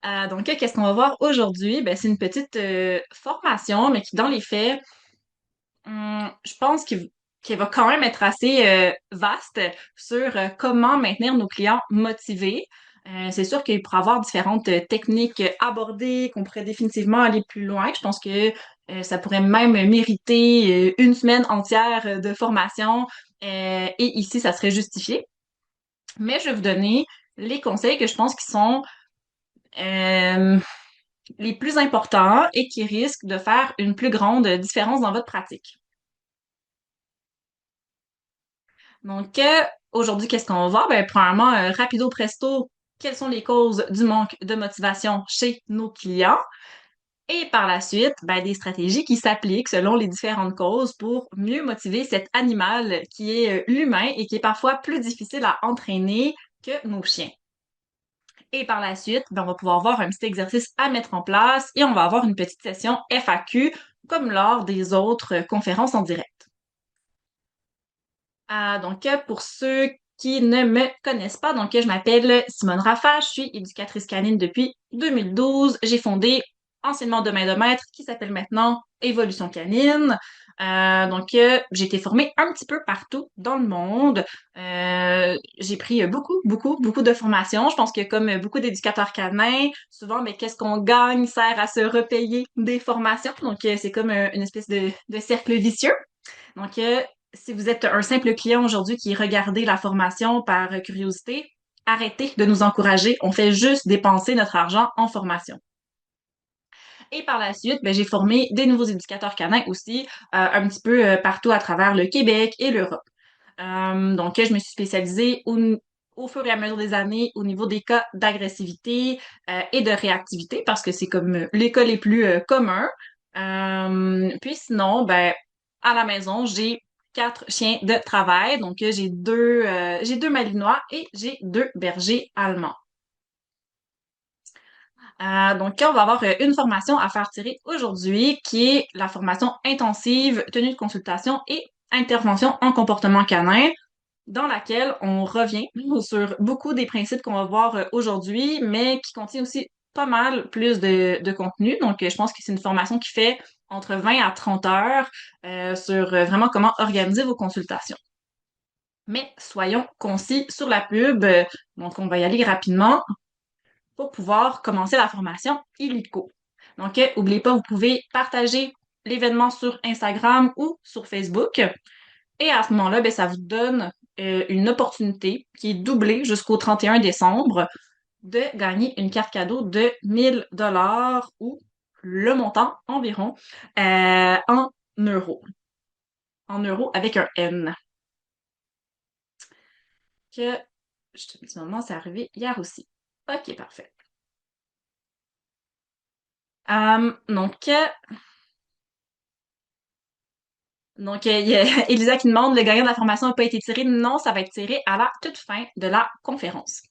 Donc, qu'est-ce qu'on va voir aujourd'hui? Ben, c'est une petite formation, mais qui, dans les faits, je pense qu'il va quand même être assez vaste sur comment maintenir nos clients motivés. C'est sûr qu'il pourrait y avoir différentes techniques abordées, qu'on pourrait définitivement aller plus loin. Je pense que ça pourrait même mériter une semaine entière de formation. Et ici, ça serait justifié. Mais je vais vous donner les conseils que je pense qui sont euh, les plus importants et qui risquent de faire une plus grande différence dans votre pratique. Donc, aujourd'hui, qu'est-ce qu'on va voir? Ben, premièrement, rapido presto, quelles sont les causes du manque de motivation chez nos clients? Et par la suite, ben, des stratégies qui s'appliquent selon les différentes causes pour mieux motiver cet animal qui est l'humain et qui est parfois plus difficile à entraîner que nos chiens. Et par la suite, ben, on va pouvoir voir un petit exercice à mettre en place et on va avoir une petite session FAQ comme lors des autres conférences en direct. Donc, pour ceux qui ne me connaissent pas, donc je m'appelle Simone Raffa, je suis éducatrice canine depuis 2012. J'ai fondé anciennement Domaine de Maître, qui s'appelle maintenant Évolution Canine. J'ai été formée un petit peu partout dans le monde. J'ai pris beaucoup de formations. Je pense que comme beaucoup d'éducateurs canins, souvent, mais qu'est-ce qu'on gagne sert à se repayer des formations. Donc, c'est comme une espèce de cercle vicieux. Donc, si vous êtes un simple client aujourd'hui qui regardez la formation par curiosité, arrêtez de nous encourager. On fait juste dépenser notre argent en formation. Et par la suite, ben, j'ai formé des nouveaux éducateurs canins aussi, un petit peu partout à travers le Québec et l'Europe. Je me suis spécialisée au fur et à mesure des années au niveau des cas d'agressivité et de réactivité parce que c'est comme les cas les plus communs. Puis sinon, ben, à la maison, j'ai 4 chiens de travail. Donc, j'ai deux malinois et j'ai 2 bergers allemands. On va avoir une formation à faire tirer aujourd'hui qui est la formation intensive tenue de consultation et intervention en comportement canin dans laquelle on revient sur beaucoup des principes qu'on va voir aujourd'hui, mais qui contient aussi pas mal plus de contenu. Donc, je pense que c'est une formation qui fait entre 20 à 30 heures sur vraiment comment organiser vos consultations. Mais soyons concis sur la pub. Donc, on va y aller rapidement pour pouvoir commencer la formation illico. Donc, n'oubliez pas, vous pouvez partager l'événement sur Instagram ou sur Facebook. Et à ce moment-là, ben, ça vous donne une opportunité qui est doublée jusqu'au 31 décembre de gagner une carte cadeau de 1 000 $ ou le montant environ en euros. En euros avec un N. Que, juste un petit moment, c'est arrivé hier aussi. OK, parfait. Euh, donc, euh, il y a Elisa qui demande, le gagnant de la formation n'a pas été tiré. Non, ça va être tiré à la toute fin de la conférence.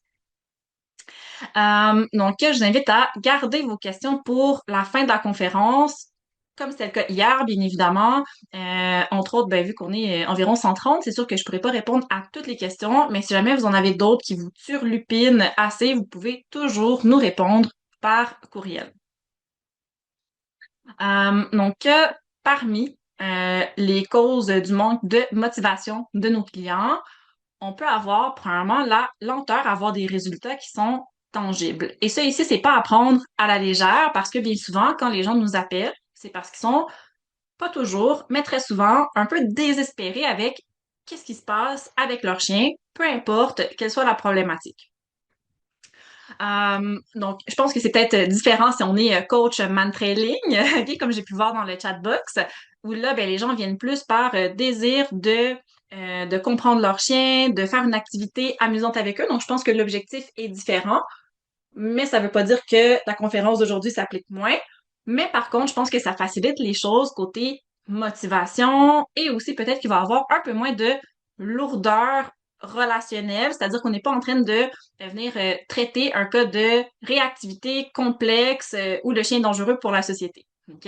Je vous invite à garder vos questions pour la fin de la conférence, comme c'était le cas hier, bien évidemment. Entre autres, ben, vu qu'on est environ 130, c'est sûr que je pourrais pas répondre à toutes les questions, mais si jamais vous en avez d'autres qui vous turlupinent assez, vous pouvez toujours nous répondre par courriel. Euh, donc, euh, Parmi les causes du manque de motivation de nos clients, on peut avoir, premièrement, la lenteur à avoir des résultats qui sont tangibles. Et ça, ici, c'est pas à prendre à la légère parce que bien souvent, quand les gens nous appellent, c'est parce qu'ils sont pas toujours, mais très souvent, un peu désespérés avec qu'est-ce qui se passe avec leur chien, peu importe quelle soit la problématique. Je pense que c'est peut-être différent si on est coach man-trailing, ok, comme j'ai pu voir dans le chat box, où là, ben, les gens viennent plus par désir de comprendre leur chien, de faire une activité amusante avec eux. Donc, je pense que l'objectif est différent, mais ça veut pas dire que la conférence d'aujourd'hui s'applique moins. Mais par contre, je pense que ça facilite les choses côté motivation et aussi peut-être qu'il va y avoir un peu moins de lourdeur relationnelle, c'est-à-dire qu'on n'est pas en train de venir traiter un cas de réactivité complexe ou le chien est dangereux pour la société. OK?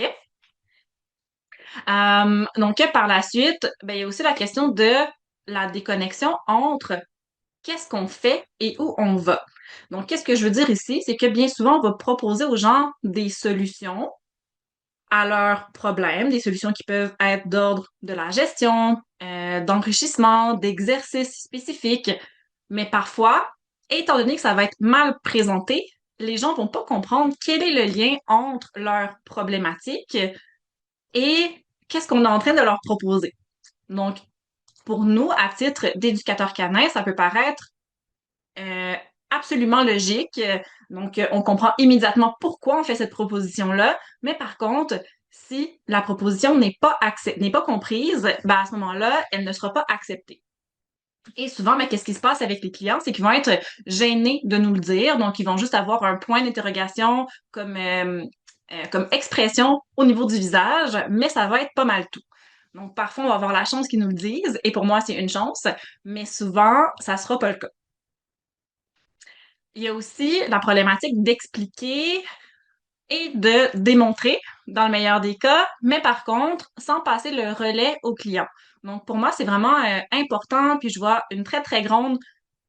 Par la suite, ben, il y a aussi la question de la déconnexion entre qu'est-ce qu'on fait et où on va. Donc, qu'est-ce que je veux dire ici? C'est que bien souvent, on va proposer aux gens des solutions à leurs problèmes, des solutions qui peuvent être d'ordre de la gestion, d'enrichissement, d'exercices spécifiques. Mais parfois, étant donné que ça va être mal présenté, les gens vont pas comprendre quel est le lien entre leurs problématiques et qu'est-ce qu'on est en train de leur proposer. Donc, pour nous, à titre d'éducateur canin, ça peut paraître euh, absolument logique. Donc, on comprend immédiatement pourquoi on fait cette proposition-là. Mais par contre, si la proposition n'est pas comprise, ben à ce moment-là, elle ne sera pas acceptée. Et souvent, mais qu'est-ce qui se passe avec les clients? C'est qu'ils vont être gênés de nous le dire. Donc, ils vont juste avoir un point d'interrogation comme expression au niveau du visage, mais ça va être pas mal tout. Donc, parfois, on va avoir la chance qu'ils nous le disent, et pour moi, c'est une chance, mais souvent, ça sera pas le cas. Il y a aussi la problématique d'expliquer et de démontrer, dans le meilleur des cas, mais par contre, sans passer le relais au client. Donc, pour moi, c'est vraiment important, puis je vois une très, très grande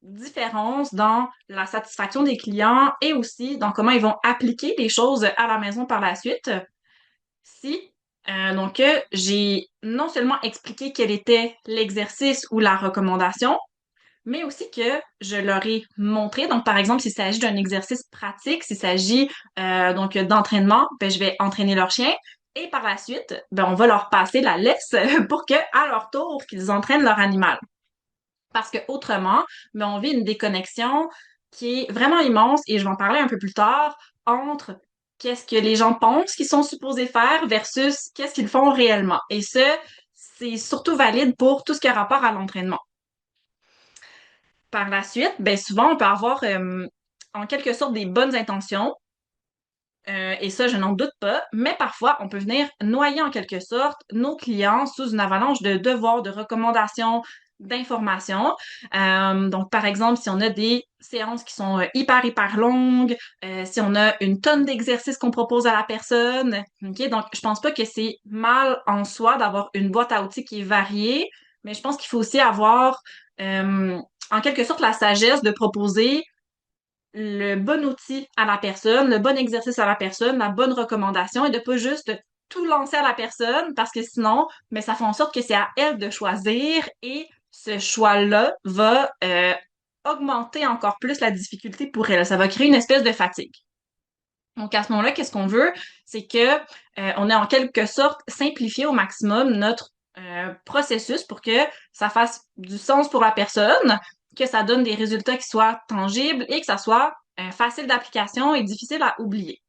différence dans la satisfaction des clients et aussi dans comment ils vont appliquer les choses à la maison par la suite. Si, j'ai non seulement expliqué quel était l'exercice ou la recommandation, mais aussi que je leur ai montré. Donc, par exemple, s'il s'agit d'un exercice pratique, s'il s'agit d'entraînement, ben, je vais entraîner leur chien. Et par la suite, ben, on va leur passer la laisse pour que, à leur tour, qu'ils entraînent leur animal. Parce que autrement, ben, on vit une déconnexion qui est vraiment immense, et je vais en parler un peu plus tard, entre qu'est-ce que les gens pensent qu'ils sont supposés faire versus qu'est-ce qu'ils font réellement. Et ça, c'est surtout valide pour tout ce qui a rapport à l'entraînement. Par la suite, ben souvent, on peut avoir en quelque sorte des bonnes intentions, et ça, je n'en doute pas, mais parfois, on peut venir noyer en quelque sorte nos clients sous une avalanche de devoirs, de recommandations, d'informations. Donc, par exemple, si on a des séances qui sont hyper longues, si on a une tonne d'exercices qu'on propose à la personne, ok? Donc, je pense pas que c'est mal en soi d'avoir une boîte à outils qui est variée, mais je pense qu'il faut aussi avoir euh, en quelque sorte la sagesse de proposer le bon outil à la personne, le bon exercice à la personne, la bonne recommandation et de pas juste tout lancer à la personne parce que sinon, mais ça fait en sorte que c'est à elle de choisir et ce choix-là va augmenter encore plus la difficulté pour elle. Ça va créer une espèce de fatigue. Donc à ce moment-là, qu'est-ce qu'on veut? C'est que on ait en quelque sorte simplifié au maximum notre processus pour que ça fasse du sens pour la personne, que ça donne des résultats qui soient tangibles et que ça soit facile d'application et difficile à oublier.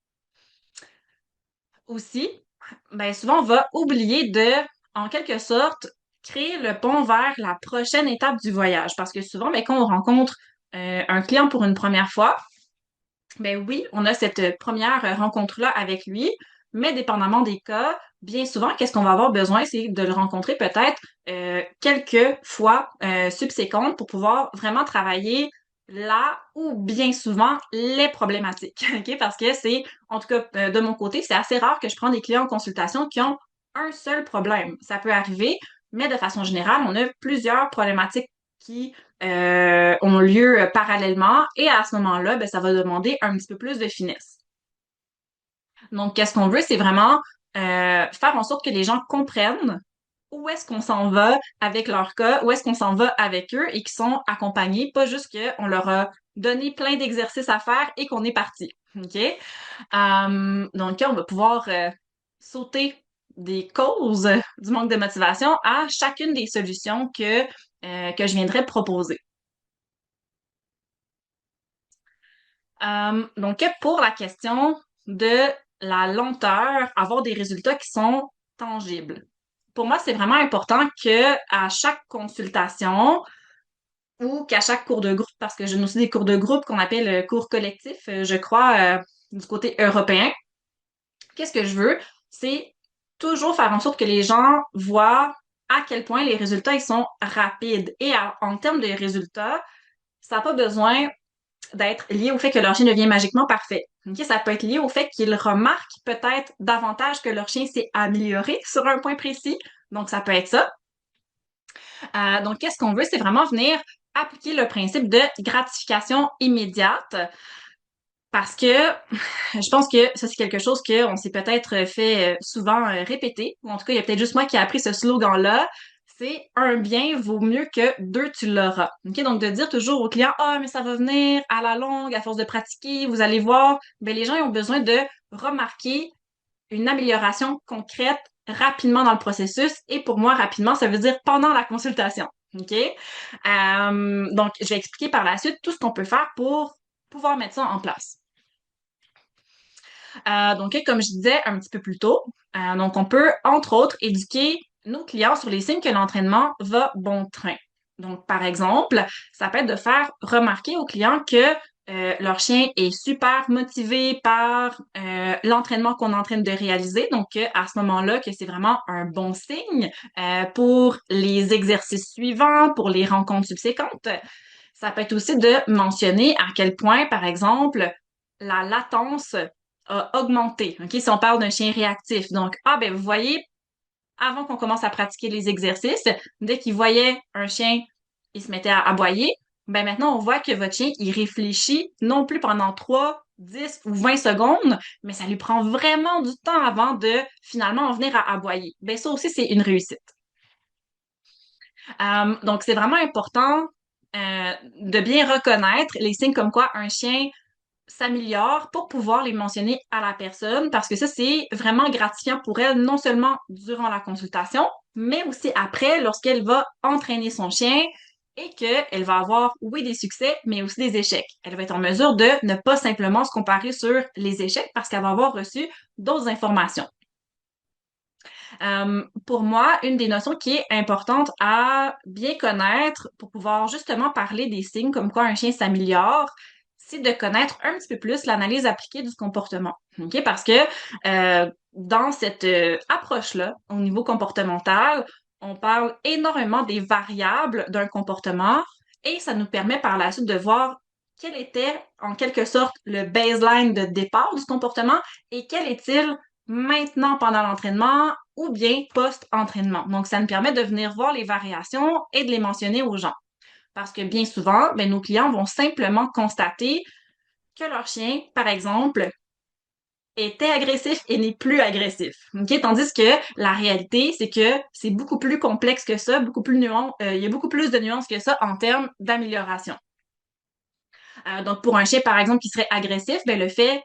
Aussi, ben souvent on va oublier de, en quelque sorte, créer le pont vers la prochaine étape du voyage. Parce que souvent, ben, quand on rencontre un client pour une première fois, ben oui, on a cette première rencontre-là avec lui, mais dépendamment des cas, bien souvent, qu'est-ce qu'on va avoir besoin, c'est de le rencontrer peut-être quelques fois subséquentes pour pouvoir vraiment travailler là ou bien souvent les problématiques, ok? Parce que c'est, en tout cas de mon côté, c'est assez rare que je prends des clients en consultation qui ont un seul problème. Ça peut arriver, mais de façon générale, on a plusieurs problématiques qui ont lieu parallèlement et à ce moment-là, ben, ça va demander un petit peu plus de finesse. Donc, qu'est-ce qu'on veut, c'est vraiment faire en sorte que les gens comprennent où est-ce qu'on s'en va avec leur cas, où est-ce qu'on s'en va avec eux et qu'ils sont accompagnés, pas juste qu'on leur a donné plein d'exercices à faire et qu'on est parti. OK? Donc, on va pouvoir sauter des causes du manque de motivation à chacune des solutions que je viendrais proposer. Donc, pour la question de la lenteur, avoir des résultats qui sont tangibles. Pour moi, c'est vraiment important que à chaque consultation ou qu'à chaque cours de groupe, parce que j'ai aussi des cours de groupe qu'on appelle cours collectifs, je crois, du côté européen. Qu'est-ce que je veux? C'est toujours faire en sorte que les gens voient à quel point les résultats ils sont rapides. Et en termes de résultats, ça n'a pas besoin d'être lié au fait que leur chien devient magiquement parfait. Ok, ça peut être lié au fait qu'ils remarquent peut-être davantage que leur chien s'est amélioré sur un point précis. Donc, ça peut être ça. Donc, qu'est-ce qu'on veut? C'est vraiment venir appliquer le principe de gratification immédiate parce que je pense que ça, c'est quelque chose qu'on s'est peut-être fait souvent répéter, ou en tout cas, il y a peut-être juste moi qui ai appris ce slogan-là. C'est un bien vaut mieux que deux, tu l'auras. OK? Donc, de dire toujours aux clients, ah, mais ça va venir à la longue, à force de pratiquer, vous allez voir. Ben, les gens ils ont besoin de remarquer une amélioration concrète rapidement dans le processus. Et pour moi, rapidement, ça veut dire pendant la consultation. OK? Donc, je vais expliquer par la suite tout ce qu'on peut faire pour pouvoir mettre ça en place. Donc, comme je disais un petit peu plus tôt, donc on peut, entre autres, éduquer nos clients sur les signes que l'entraînement va bon train. Donc, par exemple, ça peut être de faire remarquer aux clients que leur chien est super motivé par l'entraînement qu'on est en train de réaliser. Donc, à ce moment-là, que c'est vraiment un bon signe pour les exercices suivants, pour les rencontres subséquentes. Ça peut être aussi de mentionner à quel point, par exemple, la latence a augmenté. OK? Si on parle d'un chien réactif. Donc, ah, ben, vous voyez, avant qu'on commence à pratiquer les exercices, dès qu'il voyait un chien, il se mettait à aboyer. Ben, maintenant, on voit que votre chien, il réfléchit non plus pendant 3, 10 ou 20 secondes, mais ça lui prend vraiment du temps avant de finalement en venir à aboyer. Ben, ça aussi, c'est une réussite. Donc, c'est vraiment important de bien reconnaître les signes comme quoi un chien s'améliore pour pouvoir les mentionner à la personne parce que ça, c'est vraiment gratifiant pour elle, non seulement durant la consultation, mais aussi après, lorsqu'elle va entraîner son chien et qu'elle va avoir, oui, des succès, mais aussi des échecs. Elle va être en mesure de ne pas simplement se comparer sur les échecs parce qu'elle va avoir reçu d'autres informations. Pour moi, une des notions qui est importante à bien connaître pour pouvoir justement parler des signes comme quoi un chien s'améliore, c'est de connaître un petit peu plus l'analyse appliquée du comportement. OK? Parce que dans cette approche-là, au niveau comportemental, on parle énormément des variables d'un comportement et ça nous permet par la suite de voir quel était en quelque sorte le baseline de départ du comportement et quel est-il maintenant pendant l'entraînement ou bien post-entraînement. Donc, ça nous permet de venir voir les variations et de les mentionner aux gens. Parce que bien souvent, ben, nos clients vont simplement constater que leur chien, par exemple, était agressif et n'est plus agressif. OK? Tandis que la réalité, c'est que c'est beaucoup plus complexe que ça, beaucoup plus il y a beaucoup plus de nuances que ça en termes d'amélioration. Donc, pour un chien, par exemple, qui serait agressif, ben, le fait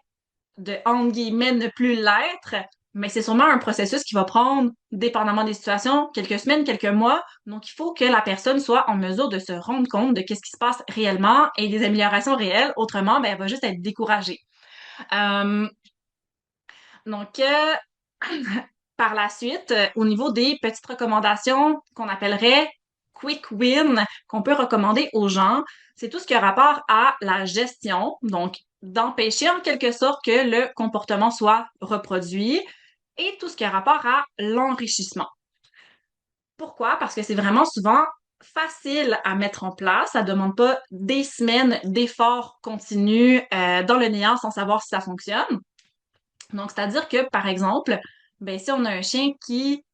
de, entre guillemets, ne plus l'être, mais c'est sûrement un processus qui va prendre, dépendamment des situations, quelques semaines, quelques mois. Donc, il faut que la personne soit en mesure de se rendre compte de qu'est-ce qui se passe réellement et des améliorations réelles. Autrement, ben, elle va juste être découragée. Euh, donc, par la suite, au niveau des petites recommandations qu'on appellerait quick win, qu'on peut recommander aux gens, c'est tout ce qui a rapport à la gestion, donc d'empêcher en quelque sorte que le comportement soit reproduit et tout ce qui a rapport à l'enrichissement. Pourquoi? Parce que c'est vraiment souvent facile à mettre en place. Ça demande pas des semaines d'efforts continus dans le néant sans savoir si ça fonctionne. Donc, c'est-à-dire que, par exemple, ben, si on a un chien qui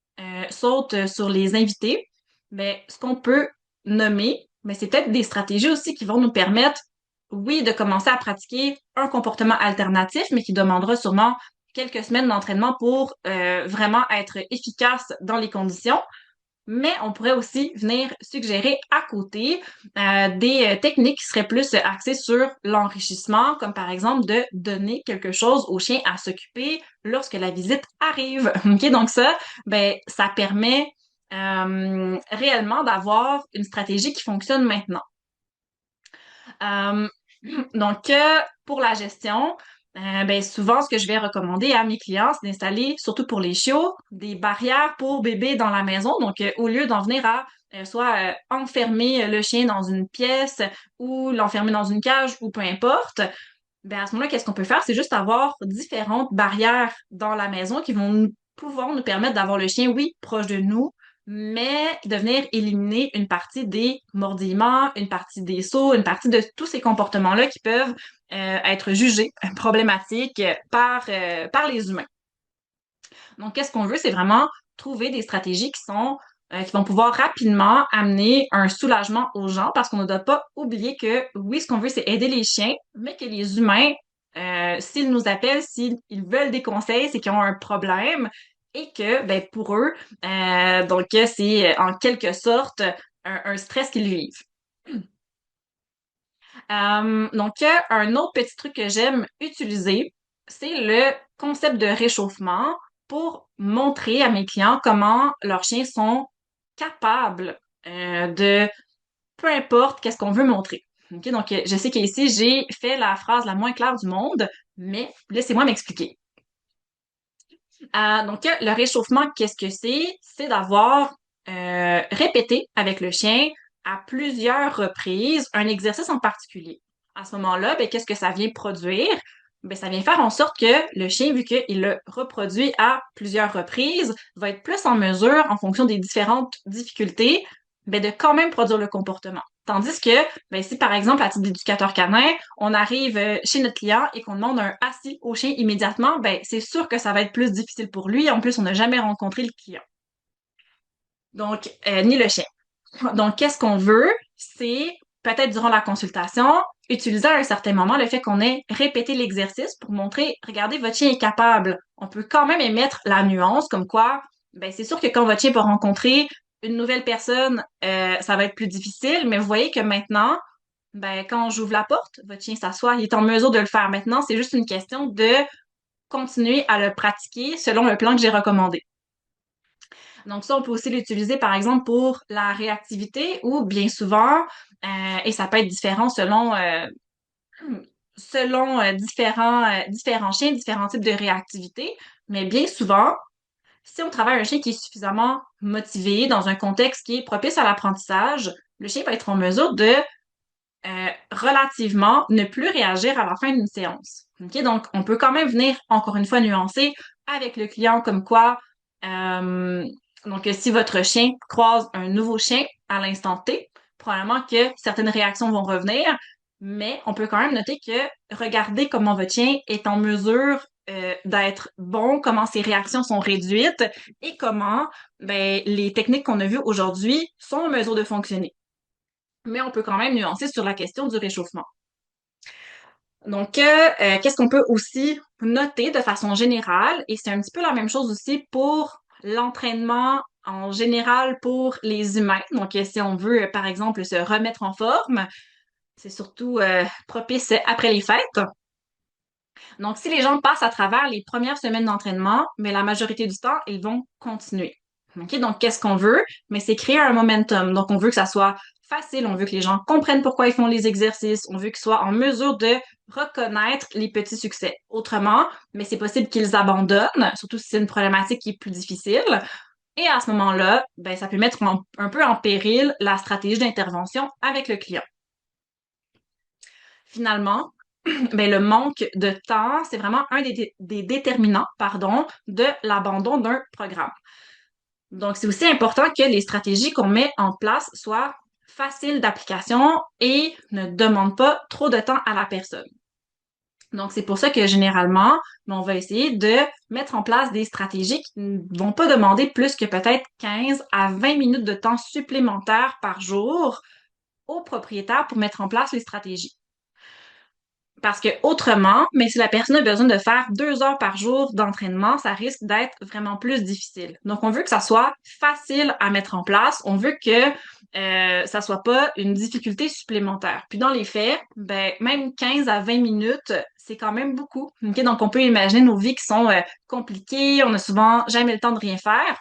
saute sur les invités, ben, ce qu'on peut nommer, ben, c'est peut-être des stratégies aussi qui vont nous permettre, oui, de commencer à pratiquer un comportement alternatif, mais qui demandera sûrement quelques semaines d'entraînement pour vraiment être efficace dans les conditions. Mais on pourrait aussi venir suggérer à côté des techniques qui seraient plus axées sur l'enrichissement, comme par exemple de donner quelque chose au chien à s'occuper lorsque la visite arrive. OK? Donc ça, ben, ça permet réellement d'avoir une stratégie qui fonctionne maintenant. Euh, donc, pour la gestion, ben, souvent, ce que je vais recommander à mes clients, c'est d'installer, surtout pour les chiots, des barrières pour bébés dans la maison. Donc, au lieu d'en venir à soit enfermer le chien dans une pièce ou l'enfermer dans une cage ou peu importe, ben, à ce moment-là, qu'est-ce qu'on peut faire? C'est juste avoir différentes barrières dans la maison qui vont pouvoir nous permettre d'avoir le chien, oui, proche de nous, mais de venir éliminer une partie des mordillements, une partie des sauts, une partie de tous ces comportements-là qui peuvent être jugés problématiques par les humains. Donc, qu'est-ce qu'on veut? C'est vraiment trouver des stratégies qui sont qui vont pouvoir rapidement amener un soulagement aux gens parce qu'on ne doit pas oublier que oui, ce qu'on veut, c'est aider les chiens, mais que les humains, s'ils nous appellent, s'ils veulent des conseils, c'est qu'ils ont un problème et que, ben, pour eux, donc, c'est en quelque sorte un stress qu'ils vivent. Donc, un autre petit truc que j'aime utiliser, c'est le concept de réchauffement pour montrer à mes clients comment leurs chiens sont capables de peu importe qu'est-ce qu'on veut montrer. Ok, donc, je sais qu'ici, j'ai fait la phrase la moins claire du monde, mais laissez-moi m'expliquer. Donc, le réchauffement, qu'est-ce que c'est? C'est d'avoir répété avec le chien à plusieurs reprises un exercice en particulier. À ce moment-là, ben, qu'est-ce que ça vient produire? Ben, ça vient faire en sorte que le chien, vu qu'il le reproduit à plusieurs reprises, va être plus en mesure, en fonction des différentes difficultés, ben, de quand même produire le comportement. Tandis que, ben, si par exemple, à titre d'éducateur canin, on arrive chez notre client et qu'on demande un assis au chien immédiatement, ben, c'est sûr que ça va être plus difficile pour lui. En plus, on n'a jamais rencontré le client. Donc, ni le chien. Donc, qu'est-ce qu'on veut? C'est peut-être durant la consultation, utiliser à un certain moment le fait qu'on ait répété l'exercice pour montrer, regardez, votre chien est capable. On peut quand même émettre la nuance comme quoi, ben, c'est sûr que quand votre chien va rencontrer une nouvelle personne, ça va être plus difficile, mais vous voyez que maintenant, ben, quand j'ouvre la porte, votre chien s'assoit, il est en mesure de le faire maintenant. C'est juste une question de continuer à le pratiquer selon le plan que j'ai recommandé. Donc ça, on peut aussi l'utiliser, par exemple, pour la réactivité ou bien souvent, et ça peut être différent selon différents chiens, différents types de réactivité, mais bien souvent, si on travaille un chien qui est suffisamment motivé dans un contexte qui est propice à l'apprentissage, le chien va être en mesure de relativement ne plus réagir à la fin d'une séance. OK? Donc, on peut quand même venir, encore une fois, nuancer avec le client comme quoi, euh, donc, si votre chien croise un nouveau chien à l'instant T, probablement que certaines réactions vont revenir, mais on peut quand même noter que regardez comment votre chien est en mesure d'être bon, comment ses réactions sont réduites et comment ben, les techniques qu'on a vues aujourd'hui sont en mesure de fonctionner, mais on peut quand même nuancer sur la question du réchauffement. Donc, qu'est-ce qu'on peut aussi noter de façon générale, et c'est un petit peu la même chose aussi pour l'entraînement en général pour les humains. Donc, si on veut, par exemple, se remettre en forme, c'est surtout propice après les fêtes. Donc, si les gens passent à travers les premières semaines d'entraînement, mais la majorité du temps, ils vont continuer. OK? Donc, qu'est-ce qu'on veut? Mais c'est créer un momentum. Donc, on veut que ça soit facile, on veut que les gens comprennent pourquoi ils font les exercices, on veut qu'ils soient en mesure de reconnaître les petits succès. Autrement, mais c'est possible qu'ils abandonnent, surtout si c'est une problématique qui est plus difficile. Et à ce moment-là, ben, ça peut mettre un peu en péril la stratégie d'intervention avec le client. Finalement, ben, le manque de temps, c'est vraiment un des déterminants, pardon, de l'abandon d'un programme. Donc, c'est aussi important que les stratégies qu'on met en place soient faciles d'application et ne demandent pas trop de temps à la personne. Donc, c'est pour ça que généralement, on va essayer de mettre en place des stratégies qui ne vont pas demander plus que peut-être 15 à 20 minutes de temps supplémentaires par jour aux propriétaires pour mettre en place les stratégies. Parce que autrement, mais si la personne a besoin de faire 2 heures par jour d'entraînement, ça risque d'être vraiment plus difficile. Donc, on veut que ça soit facile à mettre en place. On veut que ça soit pas une difficulté supplémentaire. Puis dans les faits, ben même 15 à 20 minutes, c'est quand même beaucoup. OK? Donc, on peut imaginer nos vies qui sont compliquées. On a souvent jamais le temps de rien faire.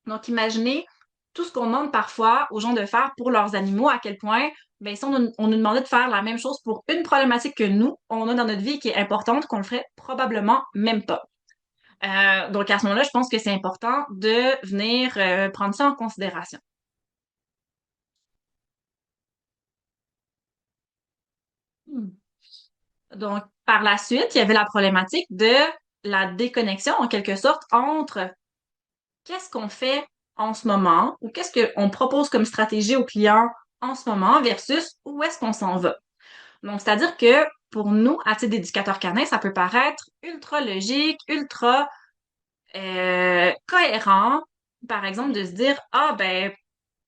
Donc, imaginez tout ce qu'on demande parfois aux gens de faire pour leurs animaux, à quel point, ben, si on nous demandait de faire la même chose pour une problématique que nous, on a dans notre vie qui est importante, qu'on le ferait probablement même pas. Donc, à ce moment-là, je pense que c'est important de venir prendre ça en considération. Hmm. Donc, par la suite, il y avait la problématique de la déconnexion, en quelque sorte, entre qu'est-ce qu'on fait en ce moment ou qu'est-ce qu'on propose comme stratégie aux clients en ce moment versus où est-ce qu'on s'en va. Donc, c'est-à-dire que pour nous, à titre d'éducateur canin, ça peut paraître ultra logique, ultra cohérent Par exemple, de se dire, ah ben,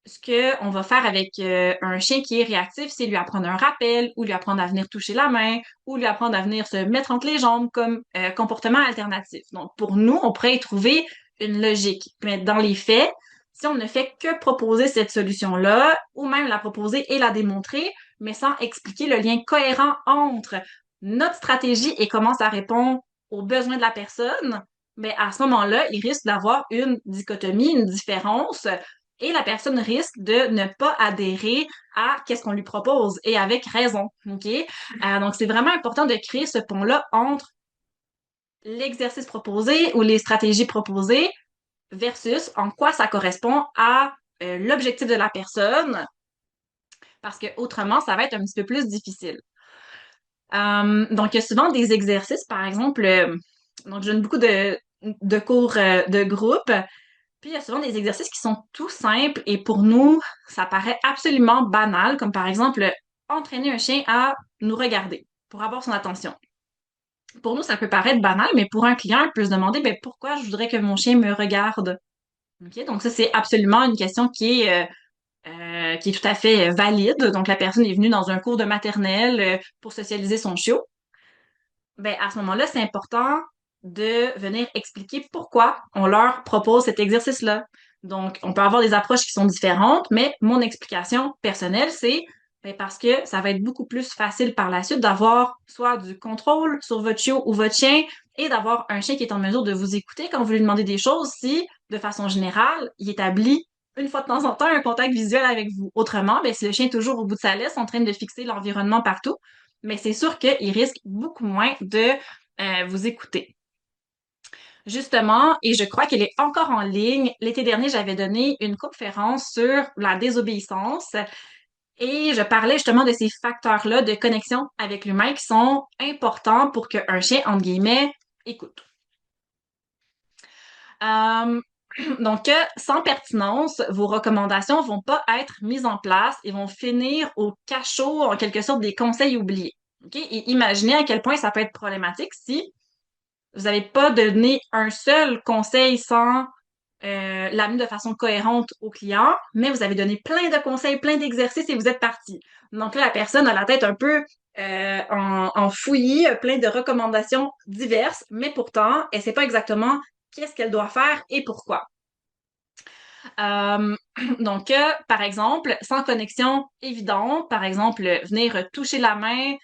ce que on va faire avec un chien qui est réactif, c'est lui apprendre un rappel, ou lui apprendre à venir toucher la main, ou lui apprendre à venir se mettre entre les jambes comme comportement alternatif. Donc, pour nous, on pourrait y trouver une logique. Mais dans les faits, si on ne fait que proposer cette solution-là, ou même la proposer et la démontrer, mais sans expliquer le lien cohérent entre notre stratégie et comment ça répond aux besoins de la personne, mais à ce moment-là, il risque d'avoir une dichotomie, une différence, et la personne risque de ne pas adhérer à qu'est-ce qu'on lui propose, et avec raison, OK? Donc, c'est vraiment important de créer ce pont-là entre l'exercice proposé ou les stratégies proposées versus en quoi ça correspond à l'objectif de la personne, parce que autrement, ça va être un petit peu plus difficile. Donc, il y a souvent des exercices, par exemple, donc je donne beaucoup de cours de groupe, puis il y a souvent des exercices qui sont tout simples et pour nous, ça paraît absolument banal, comme par exemple entraîner un chien à nous regarder pour avoir son attention. Pour nous, ça peut paraître banal, mais pour un client, il peut se demander ben, pourquoi je voudrais que mon chien me regarde. OK? Donc ça, c'est absolument une question qui est tout à fait valide. Donc la personne est venue dans un cours de maternelle pour socialiser son chiot. Ben, à ce moment-là, c'est important de venir expliquer pourquoi on leur propose cet exercice-là. Donc, on peut avoir des approches qui sont différentes, mais mon explication personnelle, c'est ben, parce que ça va être beaucoup plus facile par la suite d'avoir soit du contrôle sur votre chiot ou votre chien et d'avoir un chien qui est en mesure de vous écouter quand vous lui demandez des choses si, de façon générale, il établit une fois de temps en temps un contact visuel avec vous. Autrement, ben, si le chien est toujours au bout de sa laisse en train de fixer l'environnement partout, mais c'est sûr qu'il risque beaucoup moins de vous écouter. Justement, et je crois qu'elle est encore en ligne, l'été dernier, j'avais donné une conférence sur la désobéissance et je parlais justement de ces facteurs-là de connexion avec l'humain qui sont importants pour qu'un chien, entre guillemets, écoute. Euh, donc, sans pertinence, vos recommandations vont pas être mises en place et vont finir au cachot, en quelque sorte, des conseils oubliés. OK? Et imaginez à quel point ça peut être problématique si vous n'avez pas donné un seul conseil sans l'amener de façon cohérente au client, mais vous avez donné plein de conseils, plein d'exercices et vous êtes parti. Donc là, la personne a la tête un peu en fouillis, plein de recommandations diverses, mais pourtant, elle sait pas exactement qu'est-ce qu'elle doit faire et pourquoi. Euh, donc, par exemple, sans connexion évidente, par exemple, venir toucher la main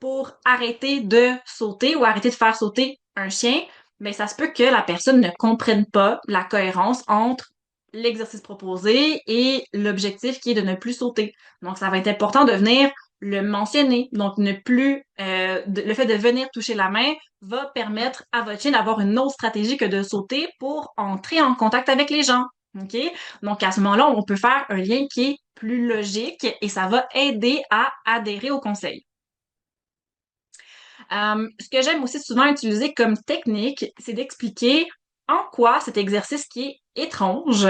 pour arrêter de sauter ou arrêter de faire sauter un chien, mais ça se peut que la personne ne comprenne pas la cohérence entre l'exercice proposé et l'objectif qui est de ne plus sauter. Donc, ça va être important de venir le mentionner. Donc, ne plus, le fait de venir toucher la main va permettre à votre chien d'avoir une autre stratégie que de sauter pour entrer en contact avec les gens. OK? Donc, à ce moment-là, on peut faire un lien qui est plus logique et ça va aider à adhérer au conseil. Ce que j'aime aussi souvent utiliser comme technique, c'est d'expliquer en quoi cet exercice qui est étrange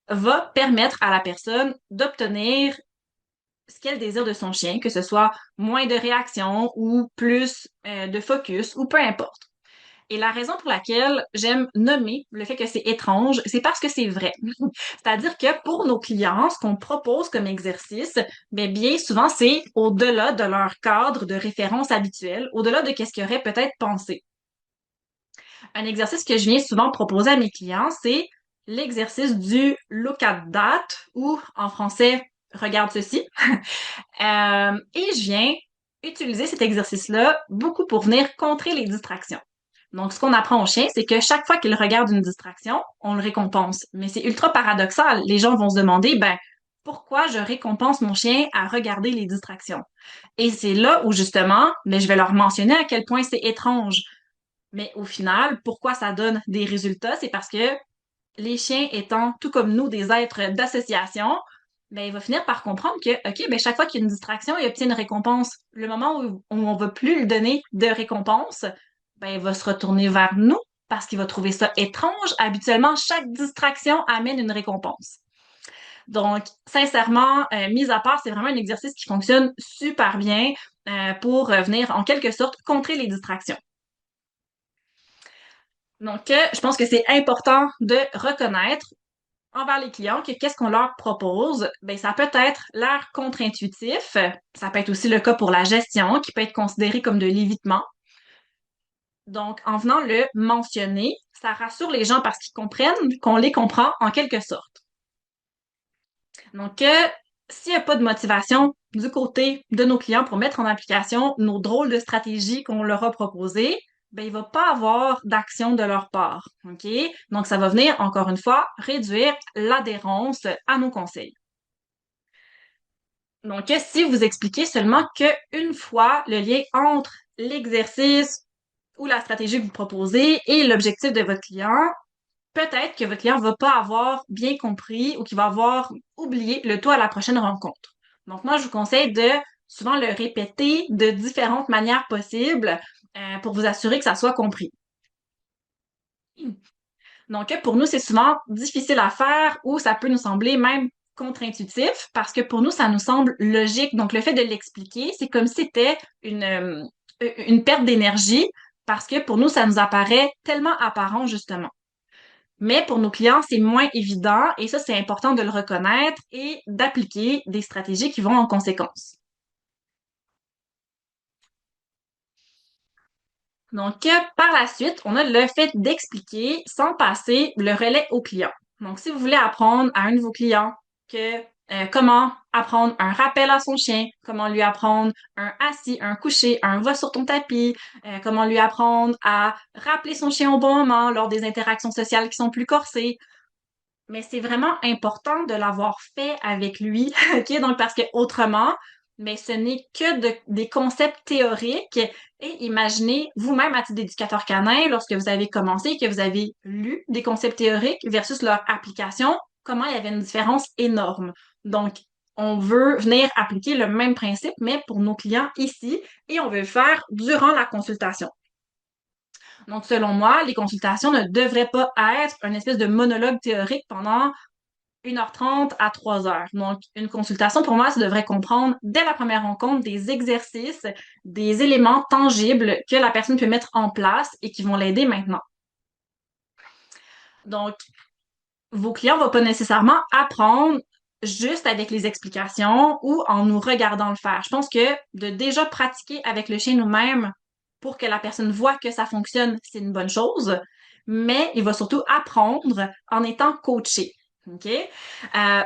va permettre à la personne d'obtenir ce qu'elle désire de son chien, que ce soit moins de réaction ou plus de focus ou peu importe. Et la raison pour laquelle j'aime nommer le fait que c'est étrange, c'est parce que c'est vrai. C'est-à-dire que pour nos clients, ce qu'on propose comme exercice, bien souvent, c'est au-delà de leur cadre de référence habituel, au-delà de qu'est-ce qu'ils auraient peut-être pensé. Un exercice que je viens souvent proposer à mes clients, c'est l'exercice du look at that ou en français, regarde ceci. Et je viens utiliser cet exercice-là beaucoup pour venir contrer les distractions. Donc, ce qu'on apprend au chien, c'est que chaque fois qu'il regarde une distraction, on le récompense. Mais c'est ultra paradoxal. Les gens vont se demander, ben, pourquoi je récompense mon chien à regarder les distractions? Et c'est là où, justement, ben, je vais leur mentionner à quel point c'est étrange. Mais au final, pourquoi ça donne des résultats? C'est parce que les chiens étant, tout comme nous, des êtres d'association, ben, il va finir par comprendre que, OK, ben, chaque fois qu'il y a une distraction, il obtient une récompense. Le moment où on va plus lui donner de récompense, ben, il va se retourner vers nous parce qu'il va trouver ça étrange. Habituellement, chaque distraction amène une récompense. Donc, sincèrement, mis à part, c'est vraiment un exercice qui fonctionne super bien pour venir, en quelque sorte, contrer les distractions. Donc, je pense que c'est important de reconnaître envers les clients que qu'est-ce qu'on leur propose, ben ça peut être l'air contre-intuitif, ça peut être aussi le cas pour la gestion, qui peut être considéré comme de l'évitement. Donc, en venant le mentionner, ça rassure les gens parce qu'ils comprennent qu'on les comprend en quelque sorte. Donc, s'il n'y a pas de motivation du côté de nos clients pour mettre en application nos drôles de stratégies qu'on leur a proposées, ben, il va pas avoir d'action de leur part. OK? Donc, ça va venir, encore une fois, réduire l'adhérence à nos conseils. Donc, si vous expliquez seulement qu'une fois le lien entre l'exercice ou la stratégie que vous proposez et l'objectif de votre client, peut-être que votre client va pas avoir bien compris ou qu'il va avoir oublié le tout à la prochaine rencontre. Donc, moi, je vous conseille de souvent le répéter de différentes manières possibles pour vous assurer que ça soit compris. Donc, pour nous, c'est souvent difficile à faire ou ça peut nous sembler même contre-intuitif parce que pour nous, ça nous semble logique. Donc, le fait de l'expliquer, c'est comme si c'était une perte d'énergie parce que pour nous, ça nous apparaît tellement apparent, justement. Mais pour nos clients, c'est moins évident et ça, c'est important de le reconnaître et d'appliquer des stratégies qui vont en conséquence. Donc, par la suite, on a le fait d'expliquer sans passer le relais au client. Donc, si vous voulez apprendre à un de vos clients que comment apprendre un rappel à son chien, comment lui apprendre un assis, un couché, un va sur ton tapis, comment lui apprendre à rappeler son chien au bon moment lors des interactions sociales qui sont plus corsées, mais c'est vraiment important de l'avoir fait avec lui, OK? Donc, parce que autrement, mais ce n'est que des concepts théoriques. Et imaginez vous-même à titre d'éducateur canin, lorsque vous avez commencé et que vous avez lu des concepts théoriques versus leur application, comment il y avait une différence énorme. Donc, on veut venir appliquer le même principe, mais pour nos clients ici, et on veut le faire durant la consultation. Donc, selon moi, les consultations ne devraient pas être une espèce de monologue théorique pendant 1h30 à 3 heures. Donc, une consultation, pour moi, ça devrait comprendre dès la première rencontre des exercices, des éléments tangibles que la personne peut mettre en place et qui vont l'aider maintenant. Donc, vos clients ne vont pas nécessairement apprendre juste avec les explications ou en nous regardant le faire. Je pense que de déjà pratiquer avec le chien nous-mêmes pour que la personne voit que ça fonctionne, c'est une bonne chose, mais il va surtout apprendre en étant coaché. OK?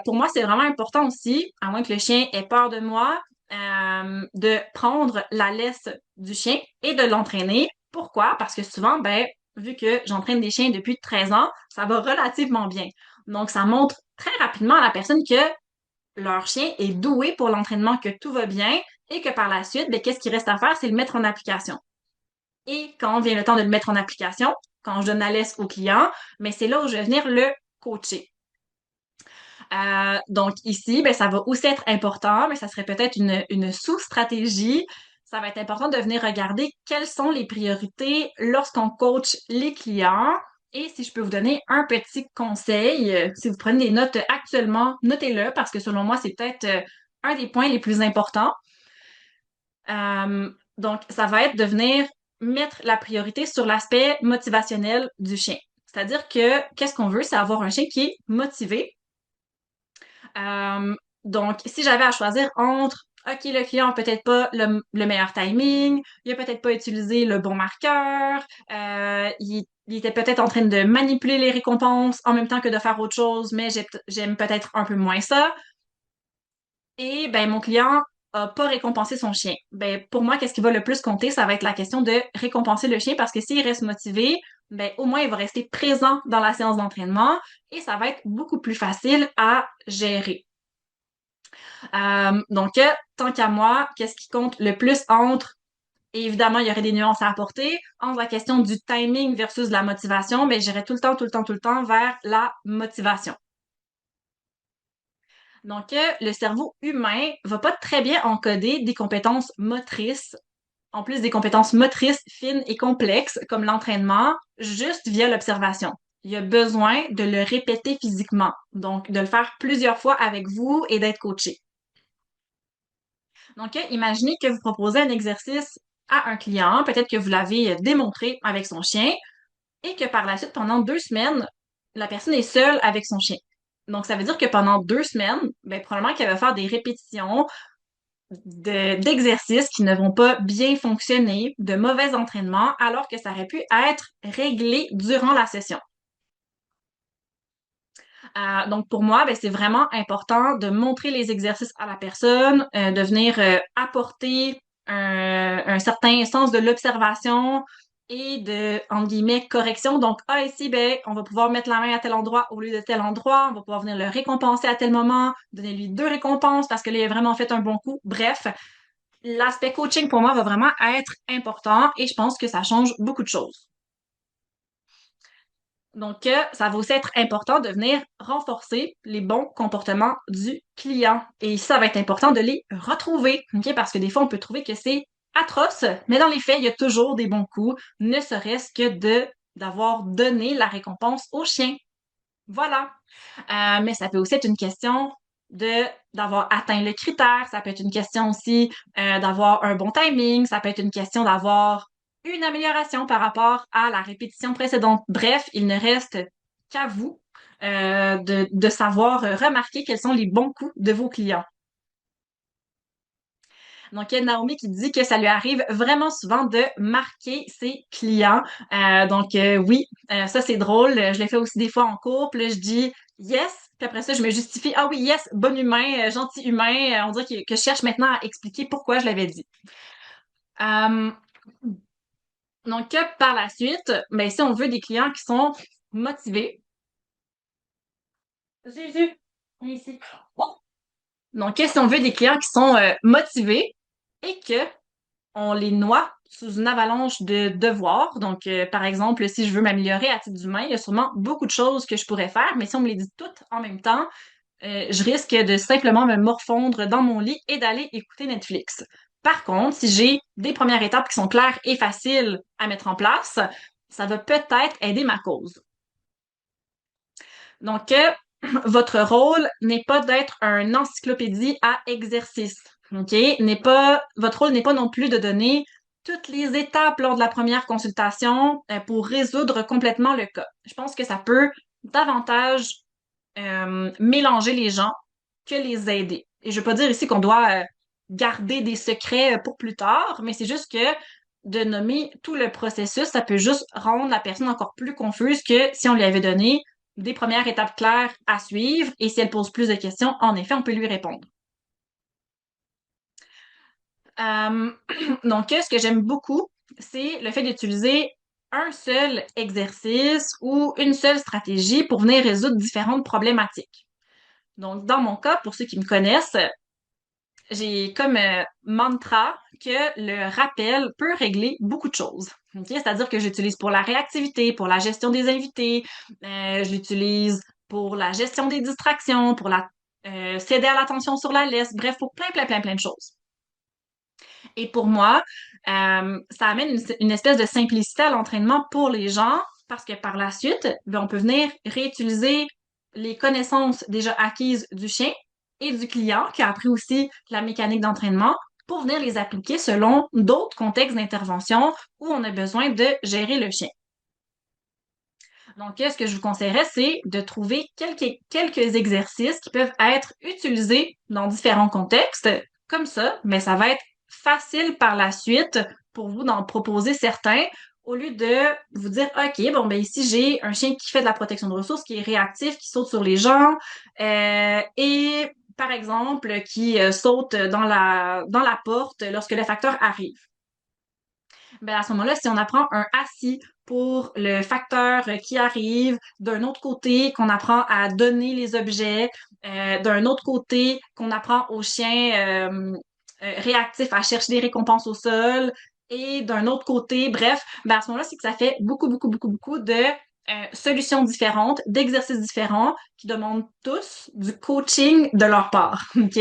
Pour moi, c'est vraiment important aussi, à moins que le chien ait peur de moi, de prendre la laisse du chien et de l'entraîner. Pourquoi? Parce que souvent, ben, vu que j'entraîne des chiens depuis 13 ans, ça va relativement bien. Donc, ça montre très rapidement à la personne que leur chien est doué pour l'entraînement, que tout va bien et que par la suite, ben, qu'est-ce qu'il reste à faire? C'est le mettre en application. Et quand vient le temps de le mettre en application, quand je donne la laisse au client, mais c'est là où je vais venir le coacher. Donc ici, ben, ça va aussi être important, mais ça serait peut-être une sous-stratégie. Ça va être important de venir regarder quelles sont les priorités lorsqu'on coach les clients. Et si je peux vous donner un petit conseil, si vous prenez des notes actuellement, notez-le parce que selon moi, c'est peut-être un des points les plus importants. Donc, ça va être de venir mettre la priorité sur l'aspect motivationnel du chien. C'est-à-dire que qu'est-ce qu'on veut, c'est avoir un chien qui est motivé, donc, si j'avais à choisir entre, OK, le client a peut-être pas le meilleur timing, il a peut-être pas utilisé le bon marqueur, il était peut-être en train de manipuler les récompenses en même temps que de faire autre chose, mais j'aime peut-être un peu moins ça. Et ben mon client a pas récompensé son chien. Ben pour moi, qu'est-ce qui va le plus compter, ça va être la question de récompenser le chien parce que s'il reste motivé, ben au moins il va rester présent dans la séance d'entraînement et ça va être beaucoup plus facile à gérer. Donc, tant qu'à moi, qu'est-ce qui compte le plus entre, et évidemment, il y aurait des nuances à apporter, entre la question du timing versus la motivation, mais j'irais tout le temps, tout le temps, tout le temps vers la motivation. Donc, le cerveau humain va pas très bien encoder des compétences motrices, en plus des compétences motrices fines et complexes, comme l'entraînement, juste via l'observation. Il y a besoin de le répéter physiquement, donc de le faire plusieurs fois avec vous et d'être coaché. Donc, imaginez que vous proposez un exercice à un client, peut-être que vous l'avez démontré avec son chien et que par la suite, pendant 2 semaines, la personne est seule avec son chien. Donc, ça veut dire que pendant 2 semaines, ben, probablement qu'elle va faire des répétitions d'exercices qui ne vont pas bien fonctionner, de mauvais entraînements, alors que ça aurait pu être réglé durant la session. Donc, pour moi, ben, c'est vraiment important de montrer les exercices à la personne, de venir apporter un certain sens de l'observation et de, entre guillemets, correction. Donc, ici, ben, on va pouvoir mettre la main à tel endroit au lieu de tel endroit. On va pouvoir venir le récompenser à tel moment, donner lui 2 récompenses parce que là, il a vraiment fait un bon coup. Bref, l'aspect coaching pour moi va vraiment être important et je pense que ça change beaucoup de choses. Donc, ça va aussi être important de venir renforcer les bons comportements du client. Et ça va être important de les retrouver, OK? Parce que des fois, on peut trouver que c'est atroce, mais dans les faits, il y a toujours des bons coups, ne serait-ce que d'avoir donné la récompense au chien. Voilà. Mais ça peut aussi être une question d'avoir atteint le critère. Ça peut être une question aussi d'avoir un bon timing. Ça peut être une question d'avoir une amélioration par rapport à la répétition précédente. Bref, il ne reste qu'à vous de savoir remarquer quels sont les bons coups de vos clients. Donc, il y a Naomi qui dit que ça lui arrive vraiment souvent de marquer ses clients. Oui, ça c'est drôle. Je l'ai fait aussi des fois en couple. Je dis yes, puis après ça, je me justifie. Ah oui, yes, bon humain, gentil humain. On dirait que je cherche maintenant à expliquer pourquoi je l'avais dit. Euh, par la suite, ben, si on veut des clients qui sont motivés, Jésus, viens ici. Bon. Donc, si on veut des clients qui sont motivés et que on les noie sous une avalanche de devoirs. Donc, par exemple, si je veux m'améliorer à titre d'humain, il y a sûrement beaucoup de choses que je pourrais faire, mais si on me les dit toutes en même temps, je risque de simplement me morfondre dans mon lit et d'aller écouter Netflix. Par contre, si j'ai des premières étapes qui sont claires et faciles à mettre en place, ça va peut-être aider ma cause. Donc, votre rôle n'est pas d'être un encyclopédie à exercice. OK? Votre rôle n'est pas non plus de donner toutes les étapes lors de la première consultation pour résoudre complètement le cas. Je pense que ça peut davantage mélanger les gens que les aider. Et je veux pas dire ici qu'on doit garder des secrets pour plus tard, mais c'est juste que de nommer tout le processus, ça peut juste rendre la personne encore plus confuse que si on lui avait donné des premières étapes claires à suivre et si elle pose plus de questions, en effet, on peut lui répondre. Euh, ce que j'aime beaucoup, c'est le fait d'utiliser un seul exercice ou une seule stratégie pour venir résoudre différentes problématiques. Donc, dans mon cas, pour ceux qui me connaissent, j'ai comme mantra que le rappel peut régler beaucoup de choses. Ok? C'est-à-dire que j'utilise pour la réactivité, pour la gestion des invités, je l'utilise pour la gestion des distractions, pour céder à l'attention sur la liste, bref, pour plein, plein, plein, plein de choses. Et pour moi, ça amène une espèce de simplicité à l'entraînement pour les gens parce que par la suite, ben, on peut venir réutiliser les connaissances déjà acquises du chien et du client qui a appris aussi la mécanique d'entraînement pour venir les appliquer selon d'autres contextes d'intervention où on a besoin de gérer le chien. Donc, ce que je vous conseillerais, c'est de trouver quelques exercices qui peuvent être utilisés dans différents contextes. Comme ça, mais ça va être facile par la suite pour vous d'en proposer certains au lieu de vous dire, OK, bon, ben ici, j'ai un chien qui fait de la protection de ressources, qui est réactif, qui saute sur les gens, et par exemple, qui saute dans la porte lorsque le facteur arrive. Ben à ce moment-là, si on apprend un assis pour le facteur qui arrive, d'un autre côté, qu'on apprend à donner les objets, d'un autre côté, qu'on apprend au chien réactif à chercher des récompenses au sol, et d'un autre côté, bref, ben à ce moment-là, c'est que ça fait beaucoup, beaucoup, beaucoup, beaucoup de solutions différentes, d'exercices différents qui demandent tous du coaching de leur part. OK?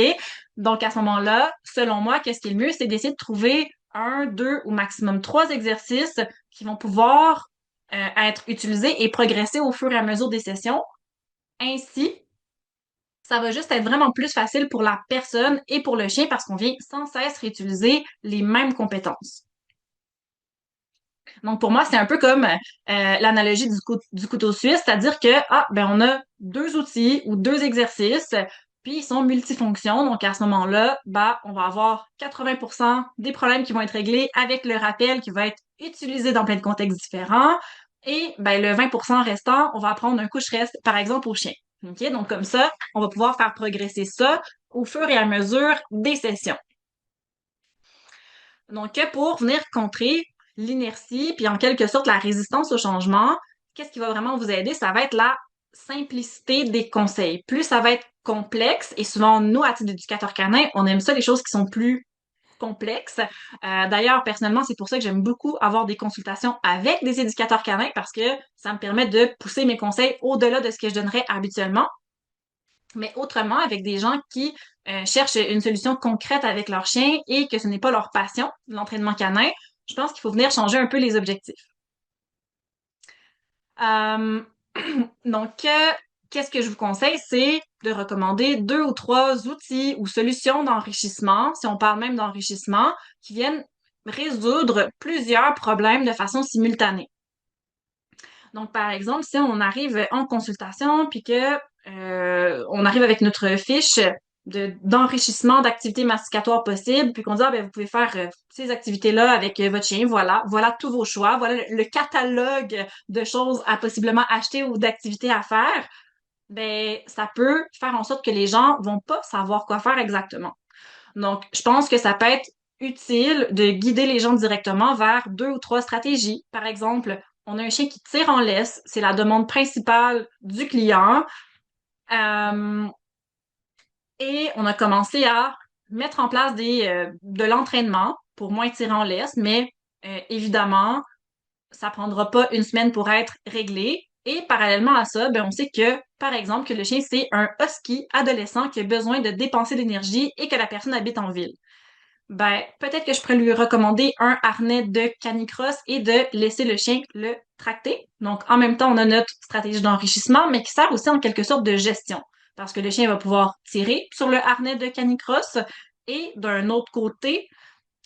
Donc, à ce moment-là, selon moi, qu'est-ce qui est le mieux? C'est d'essayer de trouver un, deux ou maximum 3 exercices qui vont pouvoir être utilisés et progresser au fur et à mesure des sessions. Ainsi, ça va juste être vraiment plus facile pour la personne et pour le chien parce qu'on vient sans cesse réutiliser les mêmes compétences. Donc, pour moi, c'est un peu comme l'analogie du couteau suisse, c'est-à-dire que, ben, on a deux outils ou deux exercices, puis ils sont multifonctions. Donc, à ce moment-là, bah, on va avoir 80% des problèmes qui vont être réglés avec le rappel qui va être utilisé dans plein de contextes différents. Et, ben, le 20% restant, on va apprendre un couche-reste, par exemple, au chien. OK? Donc, comme ça, on va pouvoir faire progresser ça au fur et à mesure des sessions. Donc, pour venir contrer l'inertie, puis en quelque sorte la résistance au changement, qu'est-ce qui va vraiment vous aider? Ça va être la simplicité des conseils. Plus ça va être complexe, et souvent, nous, à titre d'éducateur canin, on aime ça, les choses qui sont plus complexes. D'ailleurs, personnellement, c'est pour ça que j'aime beaucoup avoir des consultations avec des éducateurs canins parce que ça me permet de pousser mes conseils au-delà de ce que je donnerais habituellement. Mais autrement, avec des gens qui cherchent une solution concrète avec leur chien et que ce n'est pas leur passion, l'entraînement canin, je pense qu'il faut venir changer un peu les objectifs. Euh, donc, qu'est-ce que je vous conseille? C'est de recommander deux ou trois outils ou solutions d'enrichissement, si on parle même d'enrichissement, qui viennent résoudre plusieurs problèmes de façon simultanée. Donc, par exemple, si on arrive en consultation puis que on arrive avec notre fiche d'enrichissement d'activités masticatoires possibles, puis qu'on dit, ben, vous pouvez faire ces activités-là avec votre chien, voilà tous vos choix, voilà le catalogue de choses à possiblement acheter ou d'activités à faire, ben, ça peut faire en sorte que les gens vont pas savoir quoi faire exactement. Donc, je pense que ça peut être utile de guider les gens directement vers deux ou trois stratégies. Par exemple, on a un chien qui tire en laisse, c'est la demande principale du client. Euh, et on a commencé à mettre en place de l'entraînement pour moins tirer en laisse, mais évidemment, ça prendra pas une semaine pour être réglé. Et parallèlement à ça, ben, on sait que, par exemple, que le chien, c'est un husky adolescent qui a besoin de dépenser de l'énergie et que la personne habite en ville. Ben, peut-être que je pourrais lui recommander un harnais de canicross et de laisser le chien le tracter. Donc, en même temps, on a notre stratégie d'enrichissement, mais qui sert aussi en quelque sorte de gestion. Parce que le chien va pouvoir tirer sur le harnais de canicross et d'un autre côté,